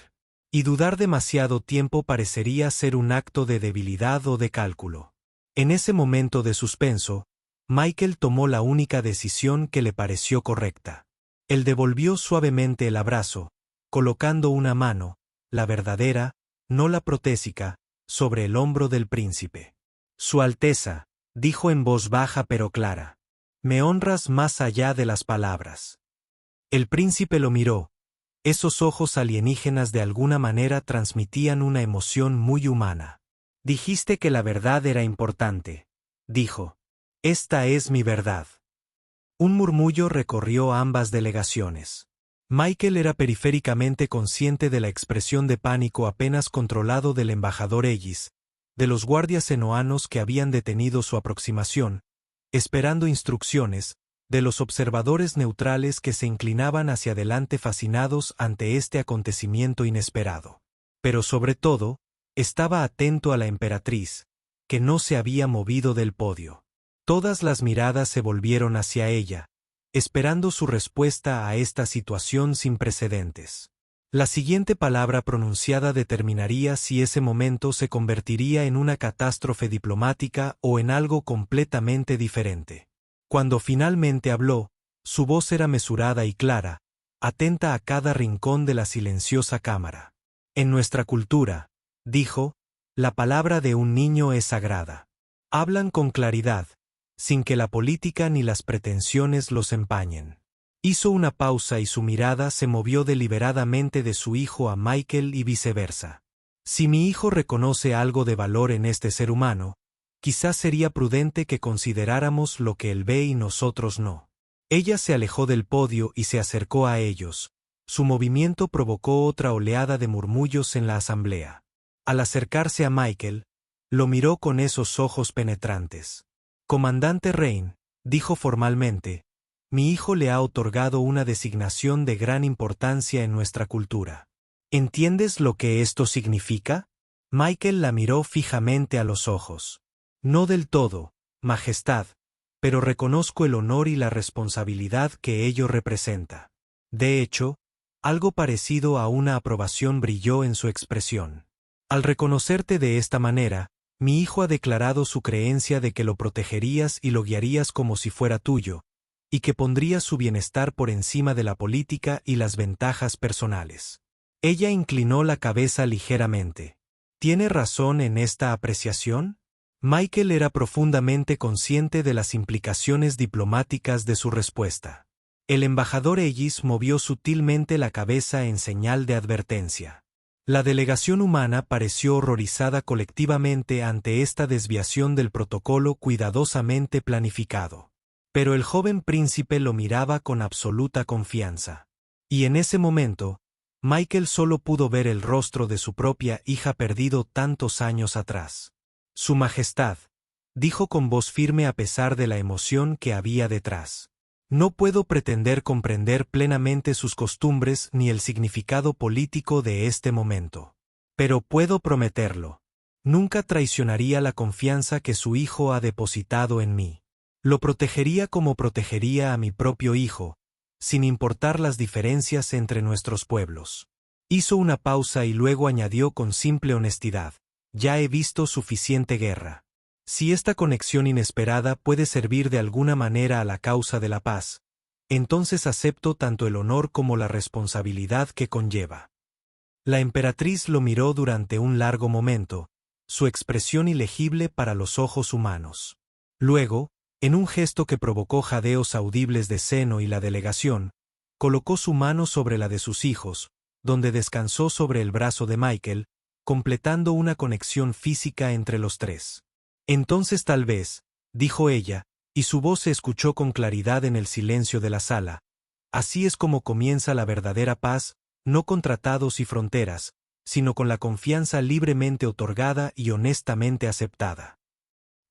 Y dudar demasiado tiempo parecería ser un acto de debilidad o de cálculo. En ese momento de suspenso, Michael tomó la única decisión que le pareció correcta. Él devolvió suavemente el abrazo, colocando una mano, la verdadera, no la protésica, sobre el hombro del príncipe. Su Alteza, dijo en voz baja pero clara, me honras más allá de las palabras. El príncipe lo miró. Esos ojos alienígenas de alguna manera transmitían una emoción muy humana. Dijiste que la verdad era importante, dijo. Esta es mi verdad. Un murmullo recorrió ambas delegaciones. Michael era periféricamente consciente de la expresión de pánico apenas controlado del embajador Ellis, de los guardias senoanos que habían detenido su aproximación, esperando instrucciones, de los observadores neutrales que se inclinaban hacia adelante fascinados ante este acontecimiento inesperado. Pero sobre todo, estaba atento a la emperatriz, que no se había movido del podio. Todas las miradas se volvieron hacia ella, esperando su respuesta a esta situación sin precedentes. La siguiente palabra pronunciada determinaría si ese momento se convertiría en una catástrofe diplomática o en algo completamente diferente. Cuando finalmente habló, su voz era mesurada y clara, atenta a cada rincón de la silenciosa cámara. En nuestra cultura, dijo, la palabra de un niño es sagrada. Hablan con claridad, sin que la política ni las pretensiones los empañen. Hizo una pausa y su mirada se movió deliberadamente de su hijo a Michael y viceversa. Si mi hijo reconoce algo de valor en este ser humano, quizás sería prudente que consideráramos lo que él ve y nosotros no. Ella se alejó del podio y se acercó a ellos. Su movimiento provocó otra oleada de murmullos en la asamblea. Al acercarse a Michael, lo miró con esos ojos penetrantes. Comandante Rain, dijo formalmente, mi hijo le ha otorgado una designación de gran importancia en nuestra cultura. ¿Entiendes lo que esto significa? Michael la miró fijamente a los ojos. No del todo, Majestad, pero reconozco el honor y la responsabilidad que ello representa. De hecho, algo parecido a una aprobación brilló en su expresión. Al reconocerte de esta manera, mi hijo ha declarado su creencia de que lo protegerías y lo guiarías como si fuera tuyo, y que pondrías su bienestar por encima de la política y las ventajas personales. Ella inclinó la cabeza ligeramente. ¿Tiene razón en esta apreciación? Michael era profundamente consciente de las implicaciones diplomáticas de su respuesta. El embajador Ellis movió sutilmente la cabeza en señal de advertencia. La delegación humana pareció horrorizada colectivamente ante esta desviación del protocolo cuidadosamente planificado. Pero el joven príncipe lo miraba con absoluta confianza. Y en ese momento, Michael solo pudo ver el rostro de su propia hija perdido tantos años atrás. Su Majestad, dijo con voz firme a pesar de la emoción que había detrás. No puedo pretender comprender plenamente sus costumbres ni el significado político de este momento. Pero puedo prometerlo. Nunca traicionaría la confianza que su hijo ha depositado en mí. Lo protegería como protegería a mi propio hijo, sin importar las diferencias entre nuestros pueblos. Hizo una pausa y luego añadió con simple honestidad, ya he visto suficiente guerra. Si esta conexión inesperada puede servir de alguna manera a la causa de la paz, entonces acepto tanto el honor como la responsabilidad que conlleva. La emperatriz lo miró durante un largo momento, su expresión ilegible para los ojos humanos. Luego, en un gesto que provocó jadeos audibles de Seno y la delegación, colocó su mano sobre la de sus hijos, donde descansó sobre el brazo de Michael, completando una conexión física entre los tres. Entonces tal vez, dijo ella, y su voz se escuchó con claridad en el silencio de la sala, así es como comienza la verdadera paz, no con tratados y fronteras, sino con la confianza libremente otorgada y honestamente aceptada.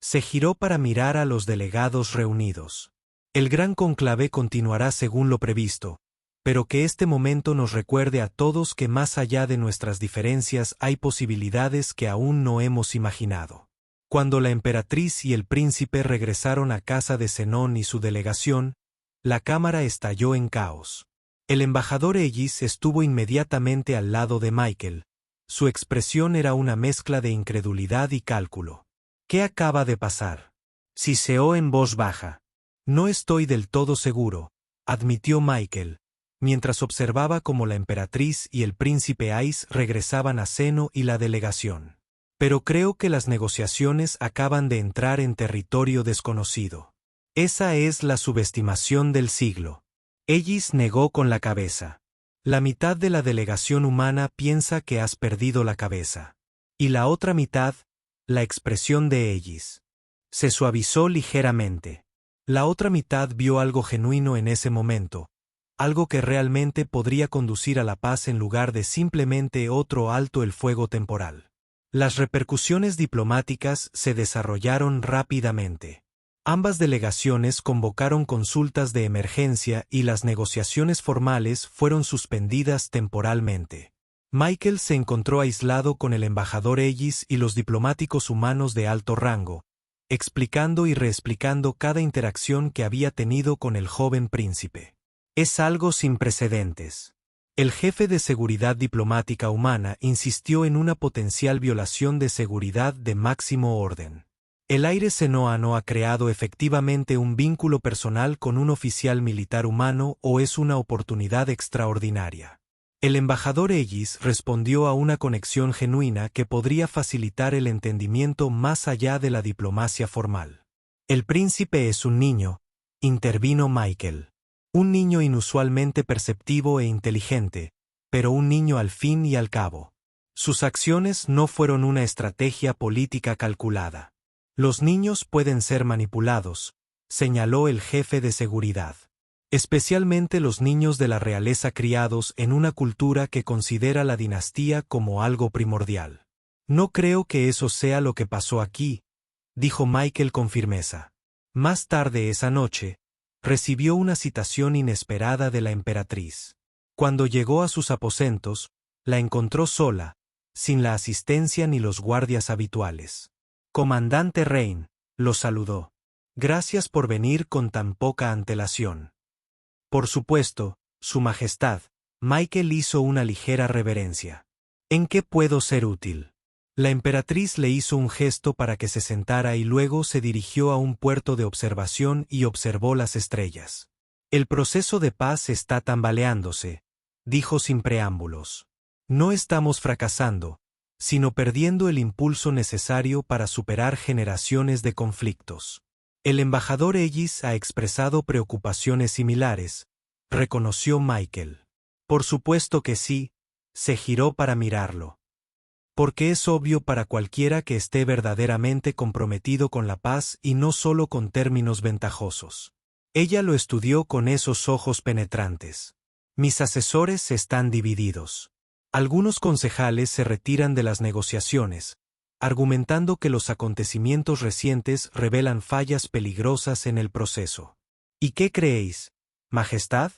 Se giró para mirar a los delegados reunidos. El gran conclave continuará según lo previsto, pero que este momento nos recuerde a todos que más allá de nuestras diferencias hay posibilidades que aún no hemos imaginado. Cuando la emperatriz y el príncipe regresaron a casa de Zenón y su delegación, la cámara estalló en caos. El embajador Ellis estuvo inmediatamente al lado de Michael. Su expresión era una mezcla de incredulidad y cálculo. ¿Qué acaba de pasar? Siseó en voz baja. No estoy del todo seguro, admitió Michael, mientras observaba cómo la emperatriz y el príncipe Ais regresaban a Seno y la delegación. Pero creo que las negociaciones acaban de entrar en territorio desconocido. Esa es la subestimación del siglo. Ellis negó con la cabeza. La mitad de la delegación humana piensa que has perdido la cabeza. Y la otra mitad, la expresión de Ellis. Se suavizó ligeramente. La otra mitad vio algo genuino en ese momento, algo que realmente podría conducir a la paz en lugar de simplemente otro alto el fuego temporal. Las repercusiones diplomáticas se desarrollaron rápidamente. Ambas delegaciones convocaron consultas de emergencia y las negociaciones formales fueron suspendidas temporalmente. Michael se encontró aislado con el embajador Ellis y los diplomáticos humanos de alto rango, explicando y reexplicando cada interacción que había tenido con el joven príncipe. Es algo sin precedentes. El jefe de seguridad diplomática humana insistió en una potencial violación de seguridad de máximo orden. El aire senoano ha creado efectivamente un vínculo personal con un oficial militar humano o es una oportunidad extraordinaria. El embajador Ellis respondió a una conexión genuina que podría facilitar el entendimiento más allá de la diplomacia formal. El príncipe es un niño, intervino Michael. Un niño inusualmente perceptivo e inteligente, pero un niño al fin y al cabo. Sus acciones no fueron una estrategia política calculada. Los niños pueden ser manipulados, señaló el jefe de seguridad. Especialmente los niños de la realeza criados en una cultura que considera la dinastía como algo primordial. No creo que eso sea lo que pasó aquí, dijo Michael con firmeza. Más tarde esa noche, recibió una citación inesperada de la emperatriz. Cuando llegó a sus aposentos, la encontró sola, sin la asistencia ni los guardias habituales. Comandante Rain, lo saludó. Gracias por venir con tan poca antelación. Por supuesto, Su Majestad. Michael hizo una ligera reverencia. ¿En qué puedo ser útil? La emperatriz le hizo un gesto para que se sentara y luego se dirigió a un puerto de observación y observó las estrellas. El proceso de paz está tambaleándose, dijo sin preámbulos. No estamos fracasando, sino perdiendo el impulso necesario para superar generaciones de conflictos. El embajador Ellis ha expresado preocupaciones similares, reconoció Michael. Por supuesto que sí, se giró para mirarlo. Porque es obvio para cualquiera que esté verdaderamente comprometido con la paz y no solo con términos ventajosos. Ella lo estudió con esos ojos penetrantes. Mis asesores están divididos. Algunos concejales se retiran de las negociaciones, argumentando que los acontecimientos recientes revelan fallas peligrosas en el proceso. ¿Y qué creéis, Majestad?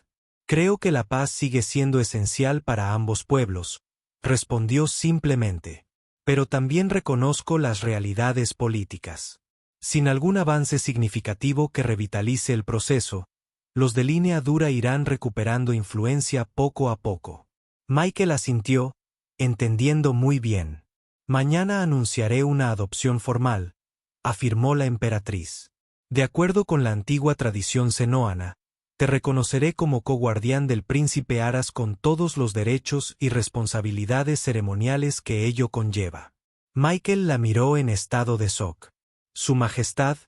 Creo que la paz sigue siendo esencial para ambos pueblos, respondió simplemente. Pero también reconozco las realidades políticas. Sin algún avance significativo que revitalice el proceso, los de línea dura irán recuperando influencia poco a poco. Michael asintió, entendiendo muy bien. Mañana anunciaré una adopción formal, afirmó la emperatriz. De acuerdo con la antigua tradición senoana, te reconoceré como coguardián del príncipe Aras con todos los derechos y responsabilidades ceremoniales que ello conlleva. Michael la miró en estado de shock. Su Majestad,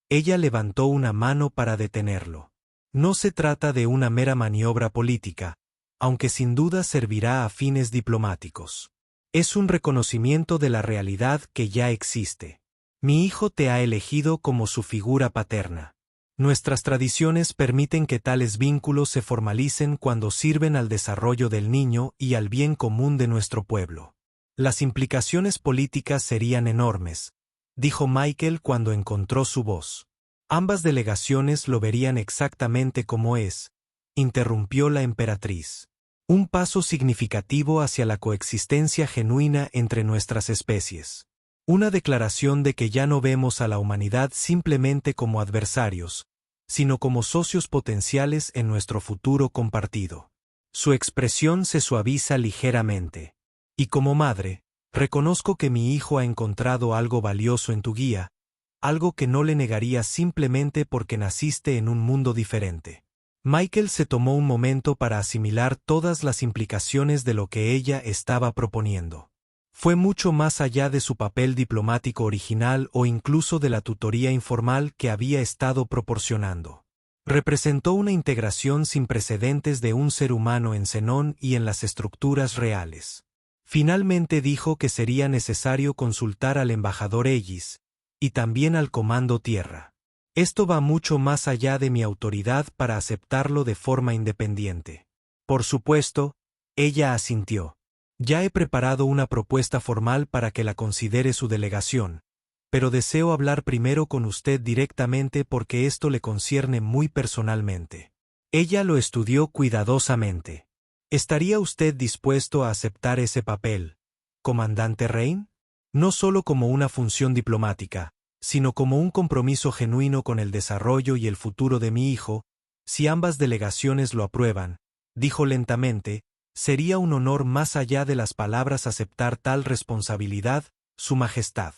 ella levantó una mano para detenerlo. No se trata de una mera maniobra política, aunque sin duda servirá a fines diplomáticos. Es un reconocimiento de la realidad que ya existe. Mi hijo te ha elegido como su figura paterna. Nuestras tradiciones permiten que tales vínculos se formalicen cuando sirven al desarrollo del niño y al bien común de nuestro pueblo. Las implicaciones políticas serían enormes, dijo Michael cuando encontró su voz. Ambas delegaciones lo verían exactamente como es, interrumpió la emperatriz. Un paso significativo hacia la coexistencia genuina entre nuestras especies. Una declaración de que ya no vemos a la humanidad simplemente como adversarios, sino como socios potenciales en nuestro futuro compartido. Su expresión se suaviza ligeramente. Y como madre, reconozco que mi hijo ha encontrado algo valioso en tu guía, algo que no le negaría simplemente porque naciste en un mundo diferente. Michael se tomó un momento para asimilar todas las implicaciones de lo que ella estaba proponiendo. Fue mucho más allá de su papel diplomático original o incluso de la tutoría informal que había estado proporcionando. Representó una integración sin precedentes de un ser humano en Zenón y en las estructuras reales. Finalmente dijo que sería necesario consultar al embajador Ellis, y también al Comando Tierra. Esto va mucho más allá de mi autoridad para aceptarlo de forma independiente. Por supuesto, ella asintió. Ya he preparado una propuesta formal para que la considere su delegación, pero deseo hablar primero con usted directamente porque esto le concierne muy personalmente. Ella lo estudió cuidadosamente. ¿Estaría usted dispuesto a aceptar ese papel, comandante Rain? No solo como una función diplomática, sino como un compromiso genuino con el desarrollo y el futuro de mi hijo, si ambas delegaciones lo aprueban, dijo lentamente, sería un honor más allá de las palabras aceptar tal responsabilidad, Su Majestad.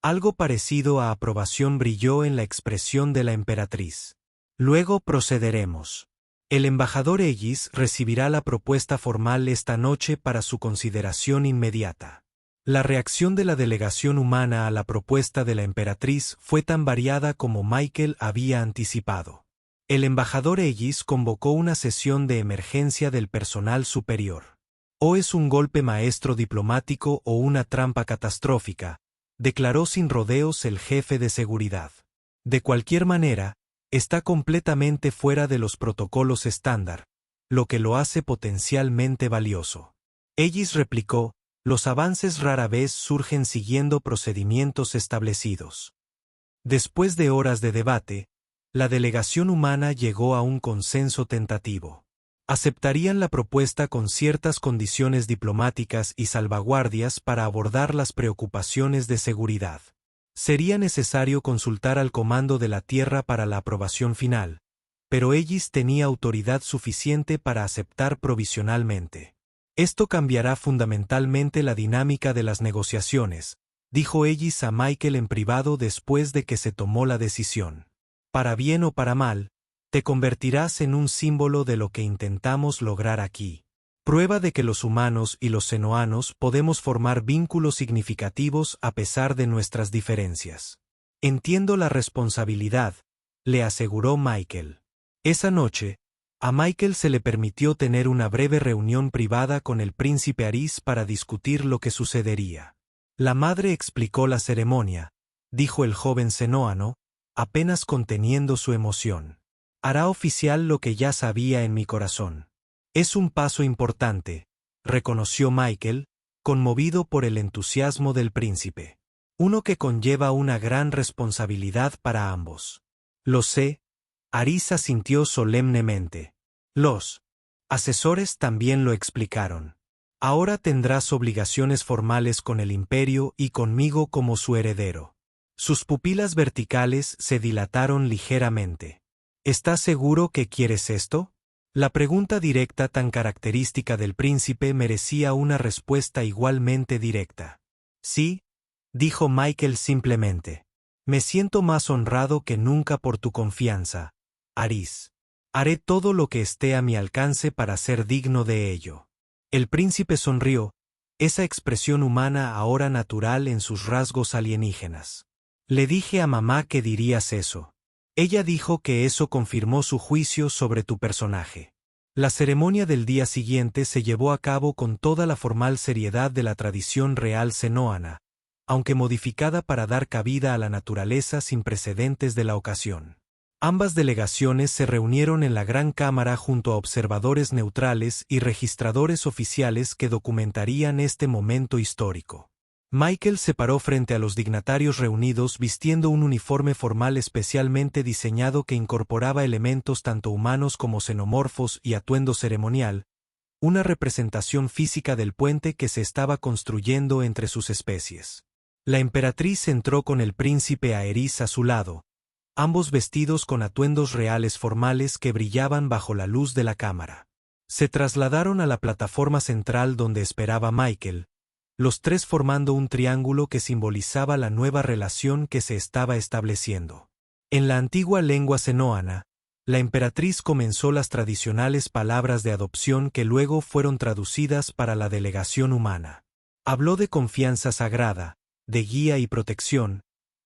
Algo parecido a aprobación brilló en la expresión de la emperatriz. Luego procederemos. El embajador Ellis recibirá la propuesta formal esta noche para su consideración inmediata. La reacción de la delegación humana a la propuesta de la emperatriz fue tan variada como Michael había anticipado. El embajador Ellis convocó una sesión de emergencia del personal superior. O es un golpe maestro diplomático o una trampa catastrófica, declaró sin rodeos el jefe de seguridad. De cualquier manera, está completamente fuera de los protocolos estándar, lo que lo hace potencialmente valioso. Ellis replicó, los avances rara vez surgen siguiendo procedimientos establecidos. Después de horas de debate, la delegación humana llegó a un consenso tentativo. Aceptarían la propuesta con ciertas condiciones diplomáticas y salvaguardias para abordar las preocupaciones de seguridad. Sería necesario consultar al Comando de la Tierra para la aprobación final, pero Ellis tenía autoridad suficiente para aceptar provisionalmente. Esto cambiará fundamentalmente la dinámica de las negociaciones, dijo Ellis a Michael en privado después de que se tomó la decisión. Para bien o para mal, te convertirás en un símbolo de lo que intentamos lograr aquí. Prueba de que los humanos y los senoanos podemos formar vínculos significativos a pesar de nuestras diferencias. Entiendo la responsabilidad, le aseguró Michael. Esa noche, a Michael se le permitió tener una breve reunión privada con el príncipe Aris para discutir lo que sucedería. La madre explicó la ceremonia, dijo el joven senoano, apenas conteniendo su emoción. Hará oficial lo que ya sabía en mi corazón. Es un paso importante, reconoció Michael, conmovido por el entusiasmo del príncipe. Uno que conlleva una gran responsabilidad para ambos. Lo sé, Aris asintió solemnemente. Los asesores también lo explicaron. Ahora tendrás obligaciones formales con el imperio y conmigo como su heredero. Sus pupilas verticales se dilataron ligeramente. ¿Estás seguro que quieres esto? La pregunta directa tan característica del príncipe merecía una respuesta igualmente directa. Sí, dijo Michael simplemente. Me siento más honrado que nunca por tu confianza, Aris. Haré todo lo que esté a mi alcance para ser digno de ello. El príncipe sonrió, esa expresión humana ahora natural en sus rasgos alienígenas. Le dije a mamá que dirías eso. Ella dijo que eso confirmó su juicio sobre tu personaje. La ceremonia del día siguiente se llevó a cabo con toda la formal seriedad de la tradición real senoana, aunque modificada para dar cabida a la naturaleza sin precedentes de la ocasión. Ambas delegaciones se reunieron en la Gran Cámara junto a observadores neutrales y registradores oficiales que documentarían este momento histórico. Michael se paró frente a los dignatarios reunidos vistiendo un uniforme formal especialmente diseñado que incorporaba elementos tanto humanos como xenomorfos y atuendo ceremonial, una representación física del puente que se estaba construyendo entre sus especies. La emperatriz entró con el príncipe Aerys a su lado, ambos vestidos con atuendos reales formales que brillaban bajo la luz de la cámara. Se trasladaron a la plataforma central donde esperaba Michael, los tres formando un triángulo que simbolizaba la nueva relación que se estaba estableciendo. En la antigua lengua senoana, la emperatriz comenzó las tradicionales palabras de adopción que luego fueron traducidas para la delegación humana. Habló de confianza sagrada, de guía y protección,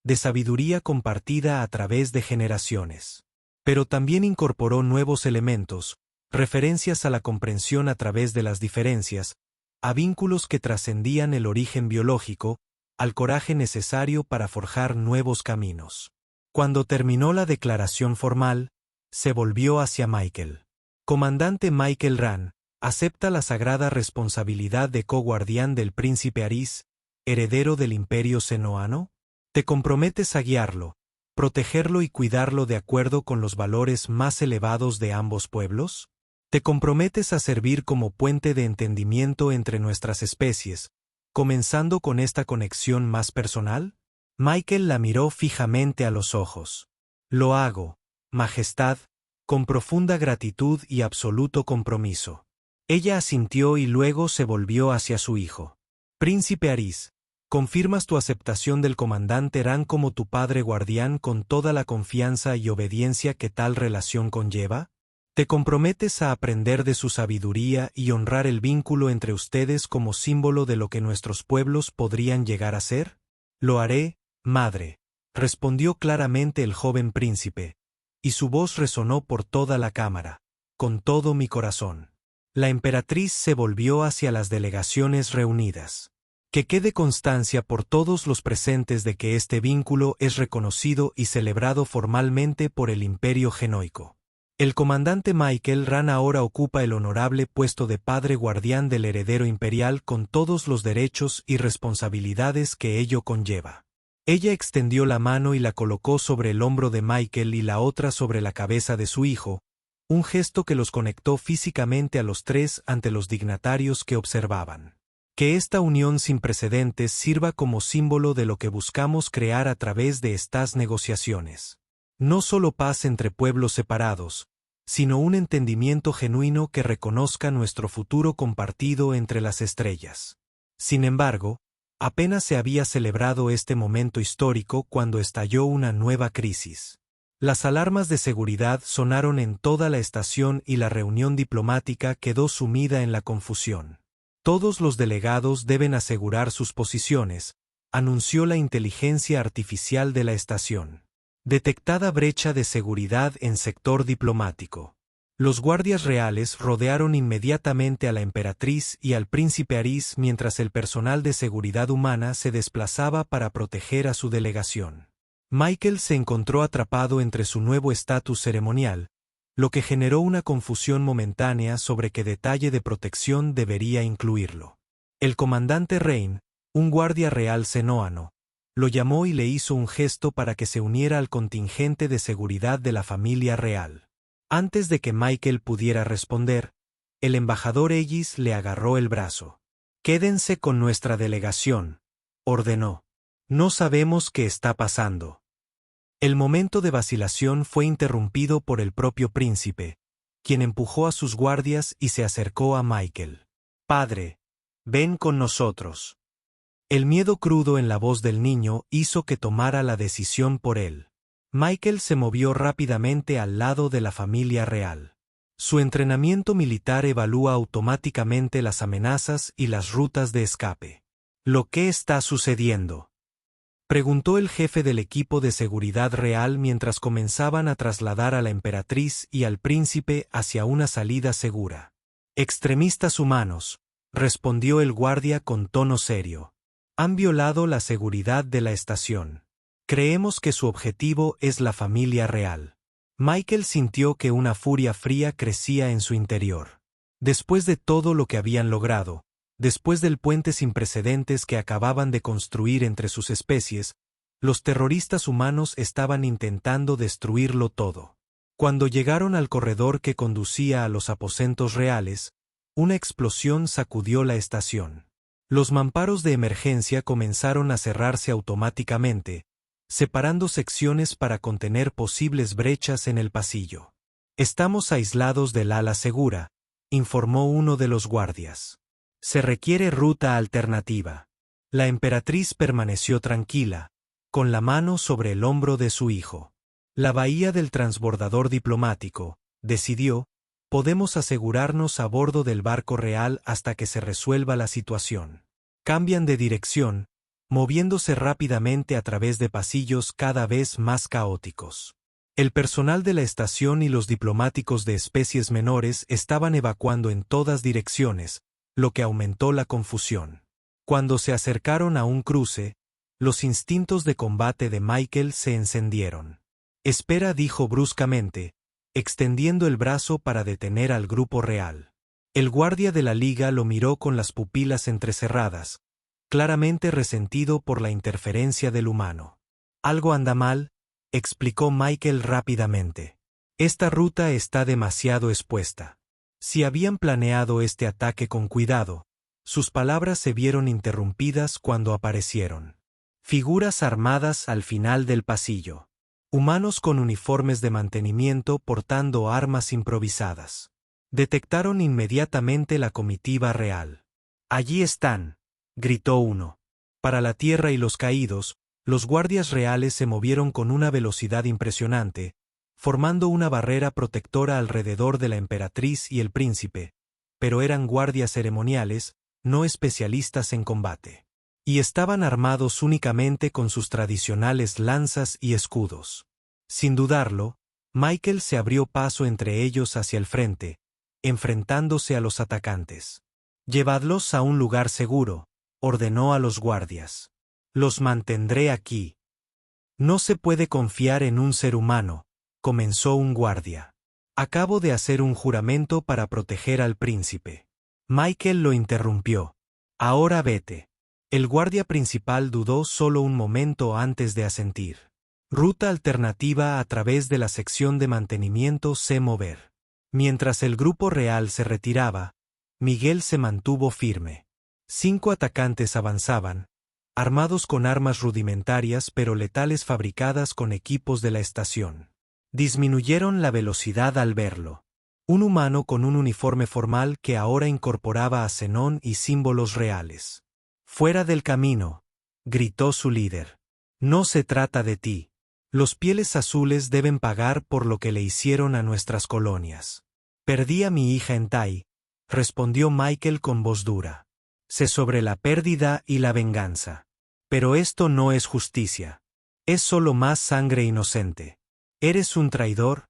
de sabiduría compartida a través de generaciones. Pero también incorporó nuevos elementos, referencias a la comprensión a través de las diferencias, a vínculos que trascendían el origen biológico, al coraje necesario para forjar nuevos caminos. Cuando terminó la declaración formal, se volvió hacia Michael. Comandante Michael Rand, ¿acepta la sagrada responsabilidad de co-guardián del príncipe Aris, heredero del Imperio Senoano? ¿Te comprometes a guiarlo, protegerlo y cuidarlo de acuerdo con los valores más elevados de ambos pueblos? ¿Te comprometes a servir como puente de entendimiento entre nuestras especies, comenzando con esta conexión más personal? Michael la miró fijamente a los ojos. Lo hago, Majestad, con profunda gratitud y absoluto compromiso. Ella asintió y luego se volvió hacia su hijo. Príncipe Aris, ¿confirmas tu aceptación del comandante Rand como tu padre guardián con toda la confianza y obediencia que tal relación conlleva? ¿Te comprometes a aprender de su sabiduría y honrar el vínculo entre ustedes como símbolo de lo que nuestros pueblos podrían llegar a ser? Lo haré, madre, respondió claramente el joven príncipe, y su voz resonó por toda la cámara, con todo mi corazón. La emperatriz se volvió hacia las delegaciones reunidas. Que quede constancia por todos los presentes de que este vínculo es reconocido y celebrado formalmente por el Imperio Genoico. El comandante Michael Rand ahora ocupa el honorable puesto de padre guardián del heredero imperial con todos los derechos y responsabilidades que ello conlleva. Ella extendió la mano y la colocó sobre el hombro de Michael y la otra sobre la cabeza de su hijo, un gesto que los conectó físicamente a los tres ante los dignatarios que observaban. Que esta unión sin precedentes sirva como símbolo de lo que buscamos crear a través de estas negociaciones. No solo paz entre pueblos separados, sino un entendimiento genuino que reconozca nuestro futuro compartido entre las estrellas. Sin embargo, apenas se había celebrado este momento histórico cuando estalló una nueva crisis. Las alarmas de seguridad sonaron en toda la estación y la reunión diplomática quedó sumida en la confusión. Todos los delegados deben asegurar sus posiciones, anunció la inteligencia artificial de la estación. Detectada brecha de seguridad en sector diplomático. Los guardias reales rodearon inmediatamente a la emperatriz y al príncipe Aris mientras el personal de seguridad humana se desplazaba para proteger a su delegación. Michael se encontró atrapado entre su nuevo estatus ceremonial, lo que generó una confusión momentánea sobre qué detalle de protección debería incluirlo. El comandante Rain, un guardia real senoano, lo llamó y le hizo un gesto para que se uniera al contingente de seguridad de la familia real. Antes de que Michael pudiera responder, el embajador Ellis le agarró el brazo. «Quédense con nuestra delegación», ordenó. «No sabemos qué está pasando». El momento de vacilación fue interrumpido por el propio príncipe, quien empujó a sus guardias y se acercó a Michael. «Padre, ven con nosotros». El miedo crudo en la voz del niño hizo que tomara la decisión por él. Michael se movió rápidamente al lado de la familia real. Su entrenamiento militar evalúa automáticamente las amenazas y las rutas de escape. ¿Lo que está sucediendo?, preguntó el jefe del equipo de seguridad real mientras comenzaban a trasladar a la emperatriz y al príncipe hacia una salida segura. «Extremistas humanos», respondió el guardia con tono serio. «Han violado la seguridad de la estación. Creemos que su objetivo es la familia real». Michael sintió que una furia fría crecía en su interior. Después de todo lo que habían logrado, después del puente sin precedentes que acababan de construir entre sus especies, los terroristas humanos estaban intentando destruirlo todo. Cuando llegaron al corredor que conducía a los aposentos reales, una explosión sacudió la estación. Los mamparos de emergencia comenzaron a cerrarse automáticamente, separando secciones para contener posibles brechas en el pasillo. «Estamos aislados del ala segura», informó uno de los guardias. «Se requiere ruta alternativa». La emperatriz permaneció tranquila, con la mano sobre el hombro de su hijo. «La bahía del transbordador diplomático», decidió, «podemos asegurarnos a bordo del barco real hasta que se resuelva la situación». Cambian de dirección, moviéndose rápidamente a través de pasillos cada vez más caóticos. El personal de la estación y los diplomáticos de especies menores estaban evacuando en todas direcciones, lo que aumentó la confusión. Cuando se acercaron a un cruce, Los instintos de combate de Michael se encendieron. Espera, dijo bruscamente, extendiendo el brazo para detener al grupo real. El guardia de la liga lo miró con las pupilas entrecerradas, claramente resentido por la interferencia del humano. Algo anda mal, explicó Michael rápidamente. Esta ruta está demasiado expuesta. Si habían planeado este ataque con cuidado, sus palabras se vieron interrumpidas cuando aparecieron figuras armadas al final del pasillo. Humanos con uniformes de mantenimiento portando armas improvisadas. Detectaron inmediatamente la comitiva real. Allí están, gritó uno. Para la tierra y los caídos, los guardias reales se movieron con una velocidad impresionante, formando una barrera protectora alrededor de la emperatriz y el príncipe, pero eran guardias ceremoniales, no especialistas en combate. Y estaban armados únicamente con sus tradicionales lanzas y escudos. Sin dudarlo, Michael se abrió paso entre ellos hacia el frente, enfrentándose a los atacantes. «Llevadlos a un lugar seguro», ordenó a los guardias. «Los mantendré aquí». «No se puede confiar en un ser humano», comenzó un guardia. «Acabo de hacer un juramento para proteger al príncipe». Michael lo interrumpió. «Ahora vete». El guardia principal dudó solo un momento antes de asentir. Ruta alternativa a través de la sección de mantenimiento sé mover. Mientras el grupo real se retiraba, Miguel se mantuvo firme. 5 atacantes avanzaban, armados con armas rudimentarias pero letales fabricadas con equipos de la estación. Disminuyeron la velocidad al verlo. Un humano con un uniforme formal que ahora incorporaba a Zenón y símbolos reales. «Fuera del camino», gritó su líder. «No se trata de ti. Los pieles azules deben pagar por lo que le hicieron a nuestras colonias». «Perdí a mi hija en Tai», respondió Michael con voz dura. «Sé sobre la pérdida y la venganza. Pero esto no es justicia. Es solo más sangre inocente. ¿Eres un traidor?»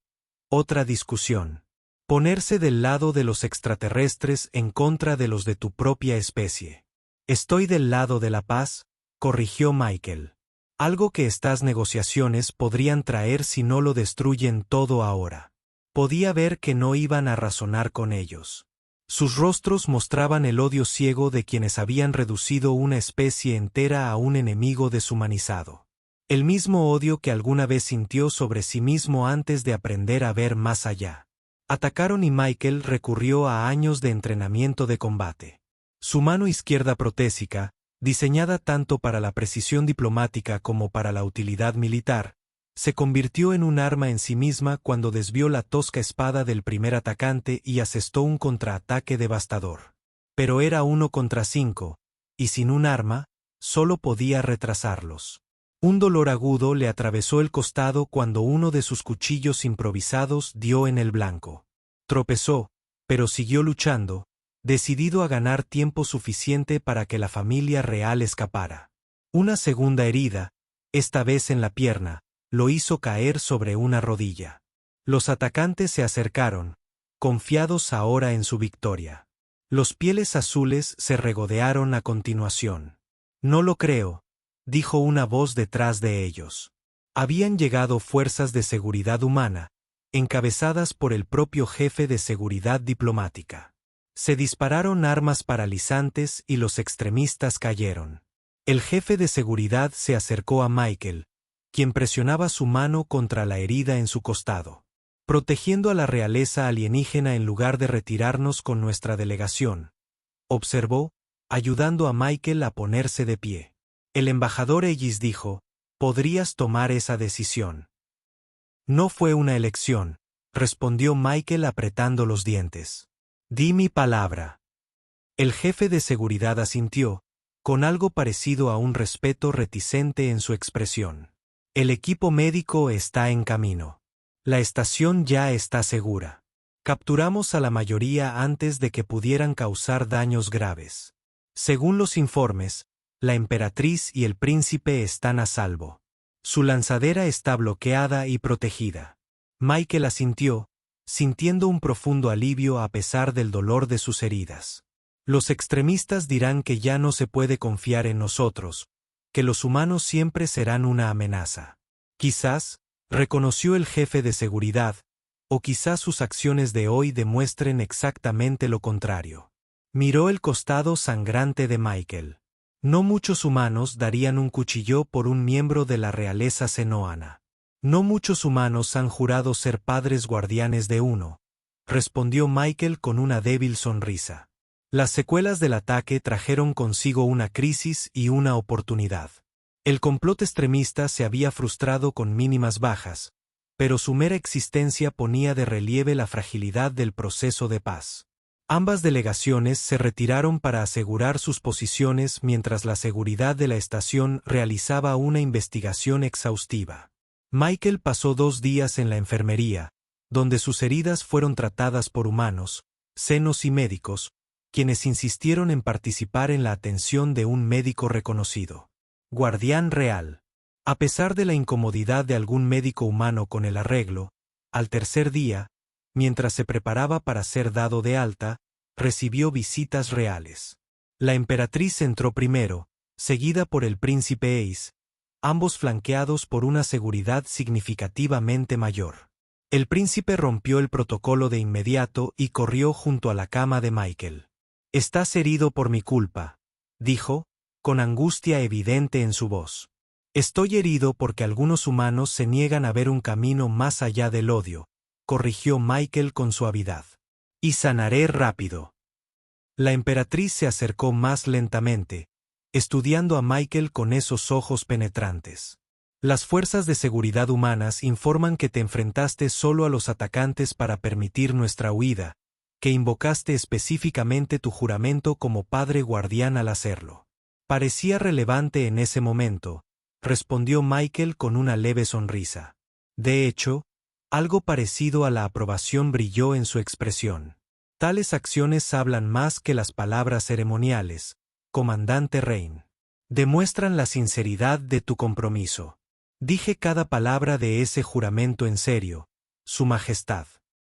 Otra discusión. Ponerse del lado de los extraterrestres en contra de los de tu propia especie. «Estoy del lado de la paz», corrigió Michael. «Algo que estas negociaciones podrían traer si no lo destruyen todo ahora». Podía ver que no iban a razonar con ellos. Sus rostros mostraban el odio ciego de quienes habían reducido una especie entera a un enemigo deshumanizado. El mismo odio que alguna vez sintió sobre sí mismo antes de aprender a ver más allá. Atacaron y Michael recurrió a años de entrenamiento de combate. Su mano izquierda protésica, diseñada tanto para la precisión diplomática como para la utilidad militar, se convirtió en un arma en sí misma cuando desvió la tosca espada del primer atacante y asestó un contraataque devastador. Pero era 1 contra 5, y sin un arma, solo podía retrasarlos. Un dolor agudo le atravesó el costado cuando uno de sus cuchillos improvisados dio en el blanco. Tropezó, pero siguió luchando, decidido a ganar tiempo suficiente para que la familia real escapara. Una segunda herida, esta vez en la pierna, lo hizo caer sobre una rodilla. Los atacantes se acercaron, confiados ahora en su victoria. Los pieles azules se regodearon a continuación. «No lo creo», dijo una voz detrás de ellos. Habían llegado fuerzas de seguridad humana, encabezadas por el propio jefe de seguridad diplomática. Se dispararon armas paralizantes y los extremistas cayeron. El jefe de seguridad se acercó a Michael, quien presionaba su mano contra la herida en su costado. «Protegiendo a la realeza alienígena en lugar de retirarnos con nuestra delegación», observó, ayudando a Michael a ponerse de pie. El embajador Ellis dijo: «Podrías tomar esa decisión». «No fue una elección», respondió Michael apretando los dientes. «Di mi palabra». El jefe de seguridad asintió, con algo parecido a un respeto reticente en su expresión. «El equipo médico está en camino. La estación ya está segura. Capturamos a la mayoría antes de que pudieran causar daños graves. Según los informes, la emperatriz y el príncipe están a salvo. Su lanzadera está bloqueada y protegida». Michael asintió, sintiendo un profundo alivio a pesar del dolor de sus heridas. «Los extremistas dirán que ya no se puede confiar en nosotros», que los humanos siempre serán una amenaza. Quizás, reconoció el jefe de seguridad, o quizás sus acciones de hoy demuestren exactamente lo contrario. Miró el costado sangrante de Michael. No muchos humanos darían un cuchillo por un miembro de la realeza senoana. No muchos humanos han jurado ser padres guardianes de uno, respondió Michael con una débil sonrisa. Las secuelas del ataque trajeron consigo una crisis y una oportunidad. El complot extremista se había frustrado con mínimas bajas, pero su mera existencia ponía de relieve la fragilidad del proceso de paz. Ambas delegaciones se retiraron para asegurar sus posiciones mientras la seguridad de la estación realizaba una investigación exhaustiva. Michael pasó 2 días en la enfermería, donde sus heridas fueron tratadas por humanos, senos y médicos, quienes insistieron en participar en la atención de un médico reconocido. Guardián real. A pesar de la incomodidad de algún médico humano con el arreglo, al tercer día, mientras se preparaba para ser dado de alta, recibió visitas reales. La emperatriz entró primero, seguida por el príncipe Ace, ambos flanqueados por una seguridad significativamente mayor. El príncipe rompió el protocolo de inmediato y corrió junto a la cama de Michael. «Estás herido por mi culpa», dijo, con angustia evidente en su voz. «Estoy herido porque algunos humanos se niegan a ver un camino más allá del odio», corrigió Michael con suavidad. «Y sanaré rápido». La emperatriz se acercó más lentamente, estudiando a Michael con esos ojos penetrantes. «Las fuerzas de seguridad humanas informan que te enfrentaste solo a los atacantes para permitir nuestra huida, que invocaste específicamente tu juramento como padre guardián al hacerlo». Parecía relevante en ese momento, respondió Michael con una leve sonrisa. De hecho, algo parecido a la aprobación brilló en su expresión. «Tales acciones hablan más que las palabras ceremoniales, comandante Rain. Demuestran la sinceridad de tu compromiso». «Dije cada palabra de ese juramento en serio, Su Majestad».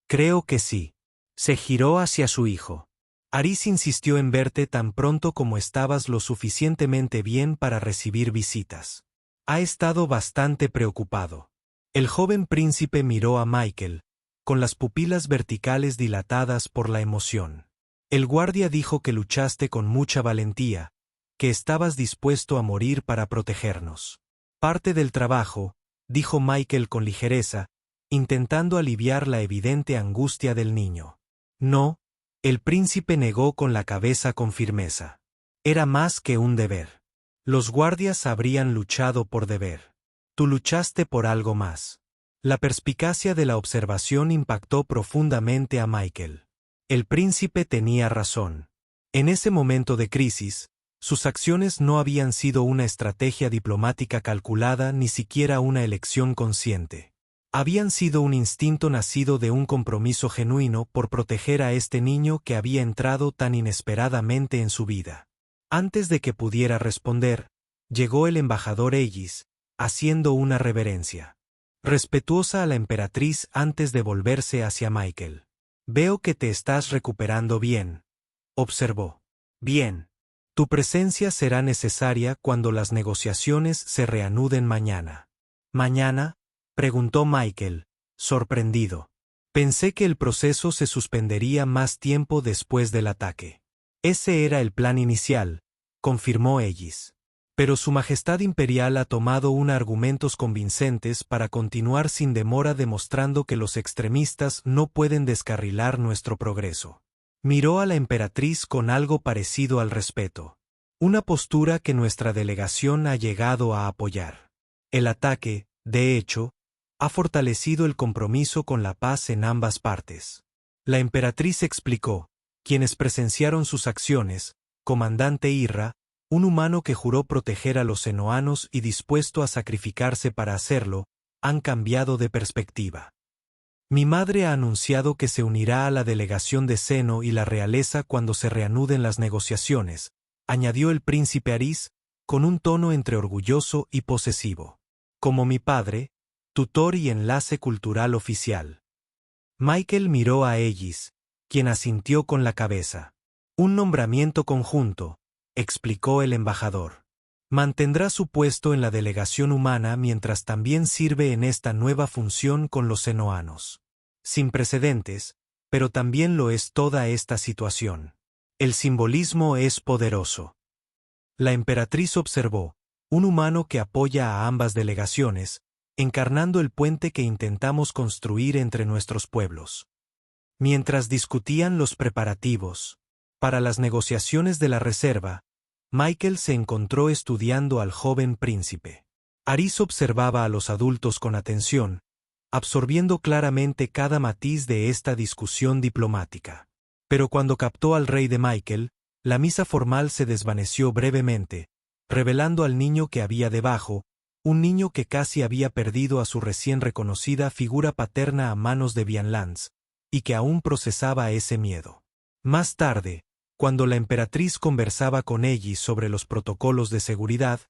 «Creo que sí». Se giró hacia su hijo. «Aris insistió en verte tan pronto como estabas lo suficientemente bien para recibir visitas. Ha estado bastante preocupado». El joven príncipe miró a Michael, con las pupilas verticales dilatadas por la emoción. «El guardia dijo que luchaste con mucha valentía, que estabas dispuesto a morir para protegernos». «Parte del trabajo», dijo Michael con ligereza, intentando aliviar la evidente angustia del niño. «No», el príncipe negó con la cabeza con firmeza. «Era más que un deber. Los guardias habrían luchado por deber. Tú luchaste por algo más». La perspicacia de la observación impactó profundamente a Michael. El príncipe tenía razón. En ese momento de crisis, sus acciones no habían sido una estrategia diplomática calculada ni siquiera una elección consciente. Habían sido un instinto nacido de un compromiso genuino por proteger a este niño que había entrado tan inesperadamente en su vida. Antes de que pudiera responder, llegó el embajador Aegis, haciendo una reverencia respetuosa a la emperatriz antes de volverse hacia Michael. «Veo que te estás recuperando bien», observó. «Bien. Tu presencia será necesaria cuando las negociaciones se reanuden mañana». «¿Mañana?», preguntó Michael, sorprendido. «Pensé que el proceso se suspendería más tiempo después del ataque». «Ese era el plan inicial», confirmó Aegis. «Pero Su Majestad Imperial ha tomado argumentos convincentes para continuar sin demora demostrando que los extremistas no pueden descarrilar nuestro progreso». Miró a la emperatriz con algo parecido al respeto. Una postura que nuestra delegación ha llegado a apoyar. El ataque, de hecho, ha fortalecido el compromiso con la paz en ambas partes. La emperatriz explicó, quienes presenciaron sus acciones, comandante Irra, un humano que juró proteger a los senoanos y dispuesto a sacrificarse para hacerlo, han cambiado de perspectiva. Mi madre ha anunciado que se unirá a la delegación de Seno y la realeza cuando se reanuden las negociaciones, añadió el príncipe Aris, con un tono entre orgulloso y posesivo. Como mi padre, tutor y enlace cultural oficial. Michael miró a Aegis, quien asintió con la cabeza. Un nombramiento conjunto, explicó el embajador. Mantendrá su puesto en la delegación humana mientras también sirve en esta nueva función con los senoanos. Sin precedentes, pero también lo es toda esta situación. El simbolismo es poderoso. La emperatriz observó, un humano que apoya a ambas delegaciones, encarnando el puente que intentamos construir entre nuestros pueblos. Mientras discutían los preparativos para las negociaciones de la reserva, Michael se encontró estudiando al joven príncipe. Aris observaba a los adultos con atención, absorbiendo claramente cada matiz de esta discusión diplomática. Pero cuando captó al rey de Michael, la misa formal se desvaneció brevemente, revelando al niño que había debajo, un niño que casi había perdido a su recién reconocida figura paterna a manos de Vianlance, y que aún procesaba ese miedo. Más tarde, cuando la emperatriz conversaba con Ellis sobre los protocolos de seguridad,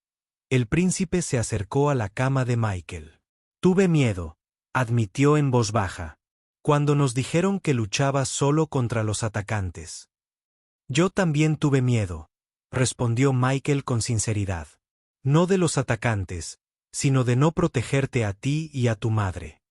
el príncipe se acercó a la cama de Michael. «Tuve miedo», admitió en voz baja, «cuando nos dijeron que luchaba solo contra los atacantes». «Yo también tuve miedo», respondió Michael con sinceridad. «No de los atacantes, sino de no protegerte a ti y a tu madre».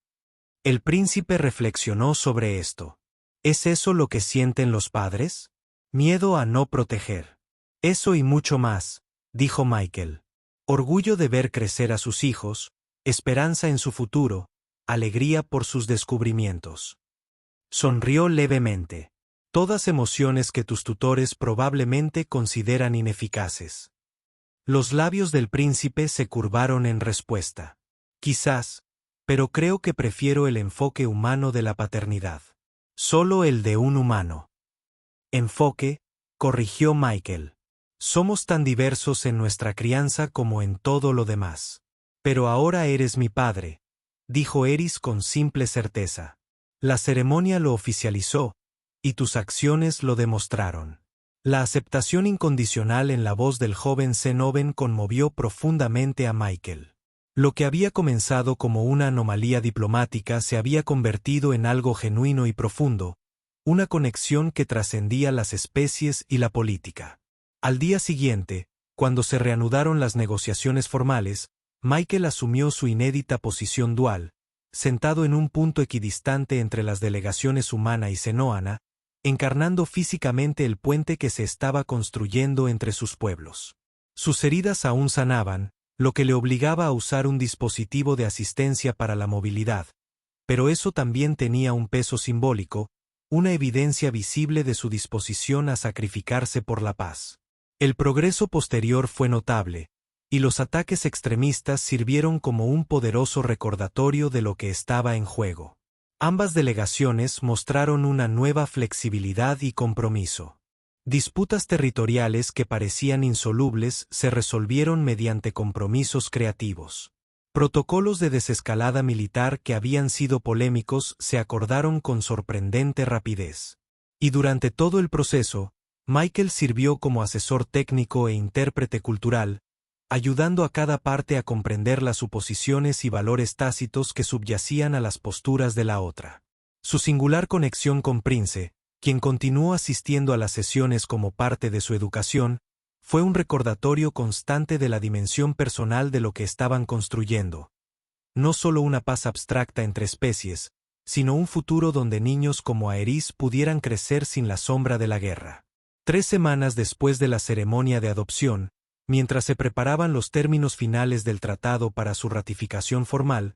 El príncipe reflexionó sobre esto. ¿Es eso lo que sienten los padres? Miedo a no proteger. Eso y mucho más, dijo Michael. Orgullo de ver crecer a sus hijos, esperanza en su futuro, alegría por sus descubrimientos. Sonrió levemente. Todas emociones que tus tutores probablemente consideran ineficaces. Los labios del príncipe se curvaron en respuesta. Quizás, pero creo que prefiero el enfoque humano de la paternidad. Solo el de un humano. Enfoque, corrigió Michael. Somos tan diversos en nuestra crianza como en todo lo demás. Pero ahora eres mi padre, dijo Eris con simple certeza. La ceremonia lo oficializó, y tus acciones lo demostraron. La aceptación incondicional en la voz del joven Zenoben conmovió profundamente a Michael. Lo que había comenzado como una anomalía diplomática se había convertido en algo genuino y profundo, una conexión que trascendía las especies y la política. Al día siguiente, cuando se reanudaron las negociaciones formales, Michael asumió su inédita posición dual, sentado en un punto equidistante entre las delegaciones humana y senoana, encarnando físicamente el puente que se estaba construyendo entre sus pueblos. Sus heridas aún sanaban, lo que le obligaba a usar un dispositivo de asistencia para la movilidad, pero eso también tenía un peso simbólico, una evidencia visible de su disposición a sacrificarse por la paz. El progreso posterior fue notable, y los ataques extremistas sirvieron como un poderoso recordatorio de lo que estaba en juego. Ambas delegaciones mostraron una nueva flexibilidad y compromiso. Disputas territoriales que parecían insolubles se resolvieron mediante compromisos creativos. Protocolos de desescalada militar que habían sido polémicos se acordaron con sorprendente rapidez. Y durante todo el proceso, Michael sirvió como asesor técnico e intérprete cultural, ayudando a cada parte a comprender las suposiciones y valores tácitos que subyacían a las posturas de la otra. Su singular conexión con Prince, quien continuó asistiendo a las sesiones como parte de su educación, fue un recordatorio constante de la dimensión personal de lo que estaban construyendo. No solo una paz abstracta entre especies, sino un futuro donde niños como Aerys pudieran crecer sin la sombra de la guerra. 3 semanas después de la ceremonia de adopción, mientras se preparaban los términos finales del tratado para su ratificación formal,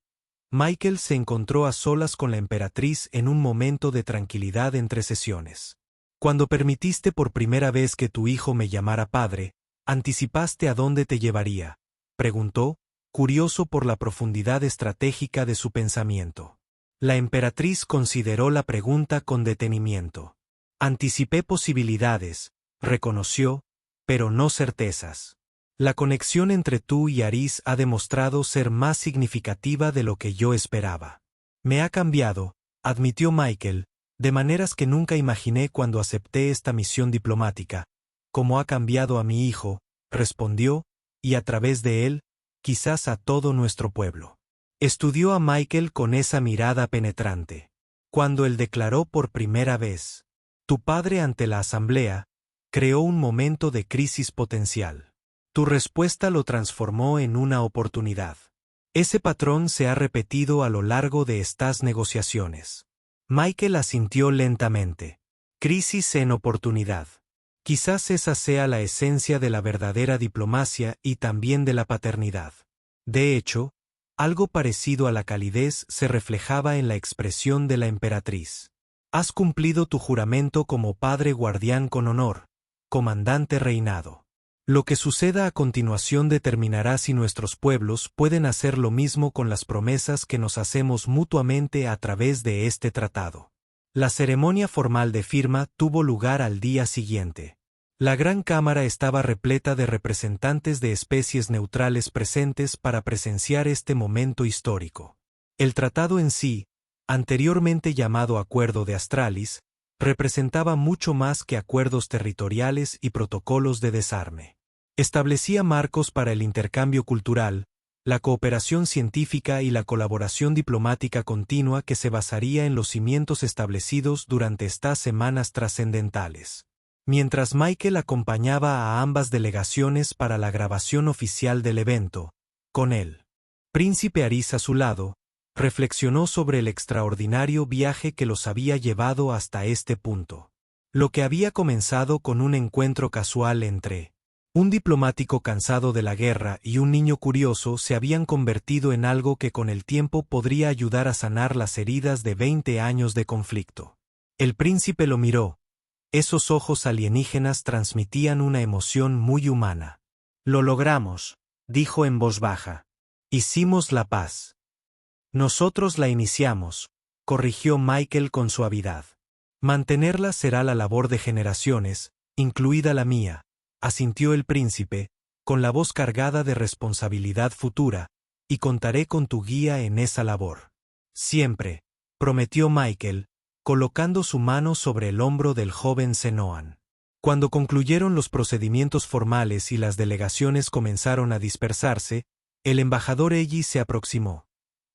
Michael se encontró a solas con la emperatriz en un momento de tranquilidad entre sesiones. Cuando permitiste por primera vez que tu hijo me llamara padre, ¿anticipaste a dónde te llevaría?, preguntó, curioso por la profundidad estratégica de su pensamiento. La emperatriz consideró la pregunta con detenimiento. Anticipé posibilidades, reconoció, pero no certezas. La conexión entre tú y Aerys ha demostrado ser más significativa de lo que yo esperaba. Me ha cambiado, admitió Michael, de maneras que nunca imaginé cuando acepté esta misión diplomática. Como ha cambiado a mi hijo, respondió, y a través de él, quizás a todo nuestro pueblo. Estudió a Michael con esa mirada penetrante. Cuando él declaró por primera vez, tu padre ante la asamblea, creó un momento de crisis potencial. Tu respuesta lo transformó en una oportunidad. Ese patrón se ha repetido a lo largo de estas negociaciones. Michael asintió lentamente. Crisis en oportunidad. Quizás esa sea la esencia de la verdadera diplomacia y también de la paternidad. De hecho, algo parecido a la calidez se reflejaba en la expresión de la emperatriz. Has cumplido tu juramento como padre guardián con honor, comandante reinado. Lo que suceda a continuación determinará si nuestros pueblos pueden hacer lo mismo con las promesas que nos hacemos mutuamente a través de este tratado. La ceremonia formal de firma tuvo lugar al día siguiente. La gran cámara estaba repleta de representantes de especies neutrales presentes para presenciar este momento histórico. El tratado en sí, anteriormente llamado Acuerdo de Astralis, representaba mucho más que acuerdos territoriales y protocolos de desarme. Establecía marcos para el intercambio cultural, la cooperación científica y la colaboración diplomática continua que se basaría en los cimientos establecidos durante estas semanas trascendentales. Mientras Michael acompañaba a ambas delegaciones para la grabación oficial del evento, con él, Príncipe Aris a su lado, reflexionó sobre el extraordinario viaje que los había llevado hasta este punto. Lo que había comenzado con un encuentro casual entre un diplomático cansado de la guerra y un niño curioso se habían convertido en algo que con el tiempo podría ayudar a sanar las heridas de 20 años de conflicto. El príncipe lo miró. Esos ojos alienígenas transmitían una emoción muy humana. Lo logramos, dijo en voz baja. Hicimos la paz. Nosotros la iniciamos, corrigió Michael con suavidad. Mantenerla será la labor de generaciones, incluida la mía, asintió el príncipe, con la voz cargada de responsabilidad futura, y contaré con tu guía en esa labor. Siempre, prometió Michael, colocando su mano sobre el hombro del joven Senoan. Cuando concluyeron los procedimientos formales y las delegaciones comenzaron a dispersarse, el embajador Ellis se aproximó.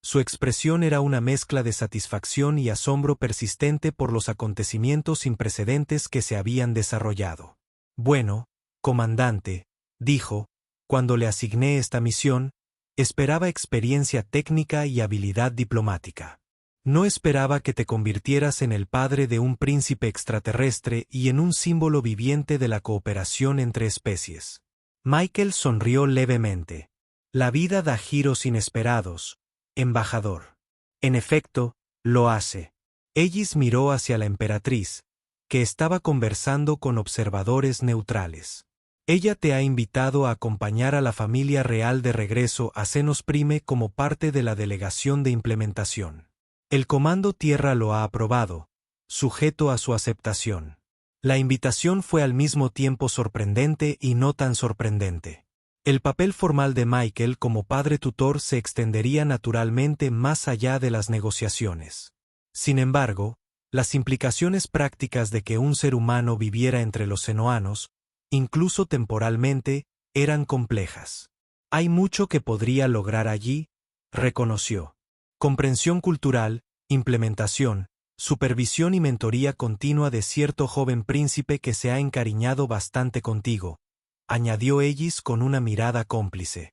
Su expresión era una mezcla de satisfacción y asombro persistente por los acontecimientos sin precedentes que se habían desarrollado. Bueno, comandante, dijo, cuando le asigné esta misión, esperaba experiencia técnica y habilidad diplomática. No esperaba que te convirtieras en el padre de un príncipe extraterrestre y en un símbolo viviente de la cooperación entre especies. Michael sonrió levemente. La vida da giros inesperados, embajador. En efecto, lo hace. Ellis miró hacia la emperatriz, que estaba conversando con observadores neutrales. Ella te ha invitado a acompañar a la familia real de regreso a Senos Prime como parte de la delegación de implementación. El Comando Tierra lo ha aprobado, sujeto a su aceptación. La invitación fue al mismo tiempo sorprendente y no tan sorprendente. El papel formal de Michael como padre tutor se extendería naturalmente más allá de las negociaciones. Sin embargo, las implicaciones prácticas de que un ser humano viviera entre los senoanos, incluso temporalmente, eran complejas. Hay mucho que podría lograr allí, reconoció. Comprensión cultural, implementación, supervisión y mentoría continua de cierto joven príncipe que se ha encariñado bastante contigo, añadió Ellis con una mirada cómplice.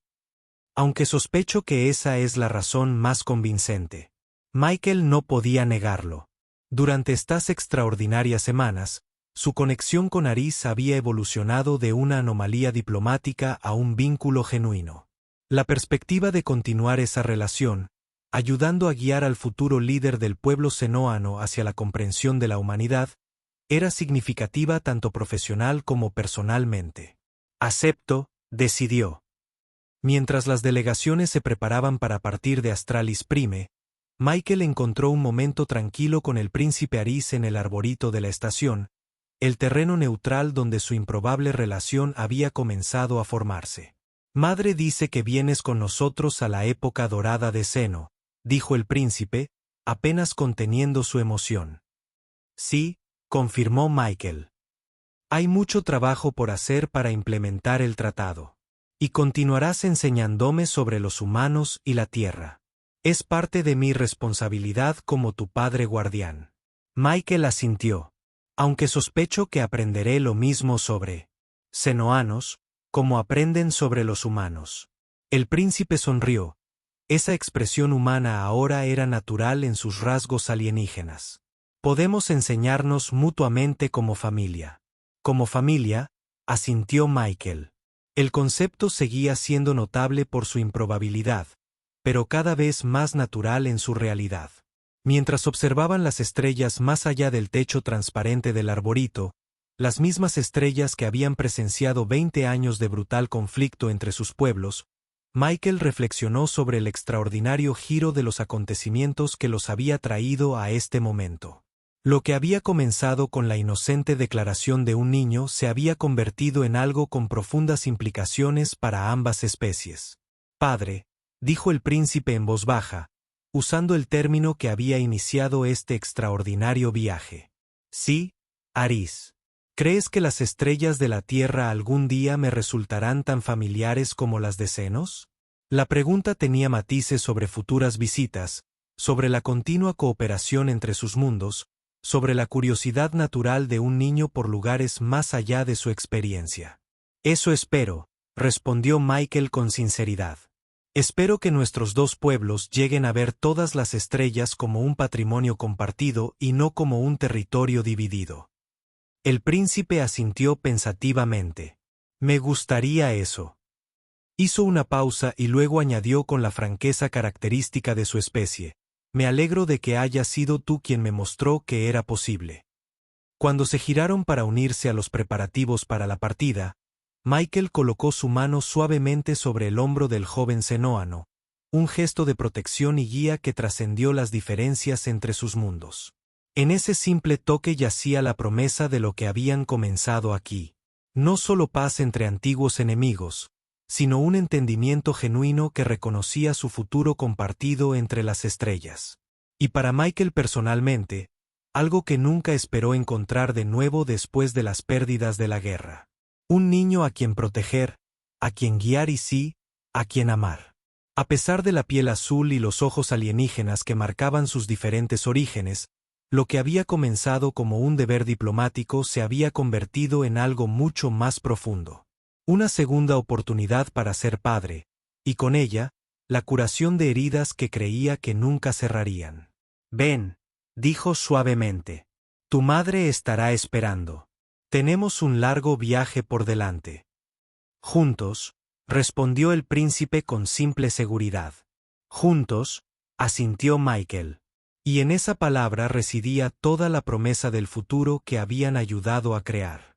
Aunque sospecho que esa es la razón más convincente. Michael no podía negarlo. Durante estas extraordinarias semanas, su conexión con Aris había evolucionado de una anomalía diplomática a un vínculo genuino. La perspectiva de continuar esa relación, ayudando a guiar al futuro líder del pueblo senoano hacia la comprensión de la humanidad, era significativa tanto profesional como personalmente. Acepto, decidió. Mientras las delegaciones se preparaban para partir de Astralis Prime, Michael encontró un momento tranquilo con el príncipe Aris en el arborito de la estación, el terreno neutral donde su improbable relación había comenzado a formarse. Madre dice que vienes con nosotros a la época dorada de Seno, dijo el príncipe, apenas conteniendo su emoción. Sí, confirmó Michael. Hay mucho trabajo por hacer para implementar el tratado. Y continuarás enseñándome sobre los humanos y la tierra. Es parte de mi responsabilidad como tu padre guardián. Michael asintió. Aunque sospecho que aprenderé lo mismo sobre senoanos, como aprenden sobre los humanos. El príncipe sonrió. Esa expresión humana ahora era natural en sus rasgos alienígenas. Podemos enseñarnos mutuamente como familia. Como familia, asintió Michael. El concepto seguía siendo notable por su improbabilidad, pero cada vez más natural en su realidad. Mientras observaban las estrellas más allá del techo transparente del arborito, las mismas estrellas que habían presenciado 20 años de brutal conflicto entre sus pueblos, Michael reflexionó sobre el extraordinario giro de los acontecimientos que los había traído a este momento. Lo que había comenzado con la inocente declaración de un niño se había convertido en algo con profundas implicaciones para ambas especies. Padre, dijo el príncipe en voz baja, usando el término que había iniciado este extraordinario viaje. Sí, Aris. ¿Crees que las estrellas de la Tierra algún día me resultarán tan familiares como las de Zenos? La pregunta tenía matices sobre futuras visitas, sobre la continua cooperación entre sus mundos, sobre la curiosidad natural de un niño por lugares más allá de su experiencia. Eso espero, respondió Michael con sinceridad. Espero que nuestros dos pueblos lleguen a ver todas las estrellas como un patrimonio compartido y no como un territorio dividido. El príncipe asintió pensativamente. Me gustaría eso. Hizo una pausa y luego añadió con la franqueza característica de su especie. Me alegro de que hayas sido tú quien me mostró que era posible. Cuando se giraron para unirse a los preparativos para la partida, Michael colocó su mano suavemente sobre el hombro del joven zenóano, un gesto de protección y guía que trascendió las diferencias entre sus mundos. En ese simple toque yacía la promesa de lo que habían comenzado aquí. No solo paz entre antiguos enemigos, sino un entendimiento genuino que reconocía su futuro compartido entre las estrellas. Y para Michael personalmente, algo que nunca esperó encontrar de nuevo después de las pérdidas de la guerra. Un niño a quien proteger, a quien guiar y sí, a quien amar. A pesar de la piel azul y los ojos alienígenas que marcaban sus diferentes orígenes, lo que había comenzado como un deber diplomático se había convertido en algo mucho más profundo. Una segunda oportunidad para ser padre, y con ella, la curación de heridas que creía que nunca cerrarían. Ven, dijo suavemente. Tu madre estará esperando. Tenemos un largo viaje por delante. Juntos, respondió el príncipe con simple seguridad. Juntos, asintió Michael. Y en esa palabra residía toda la promesa del futuro que habían ayudado a crear.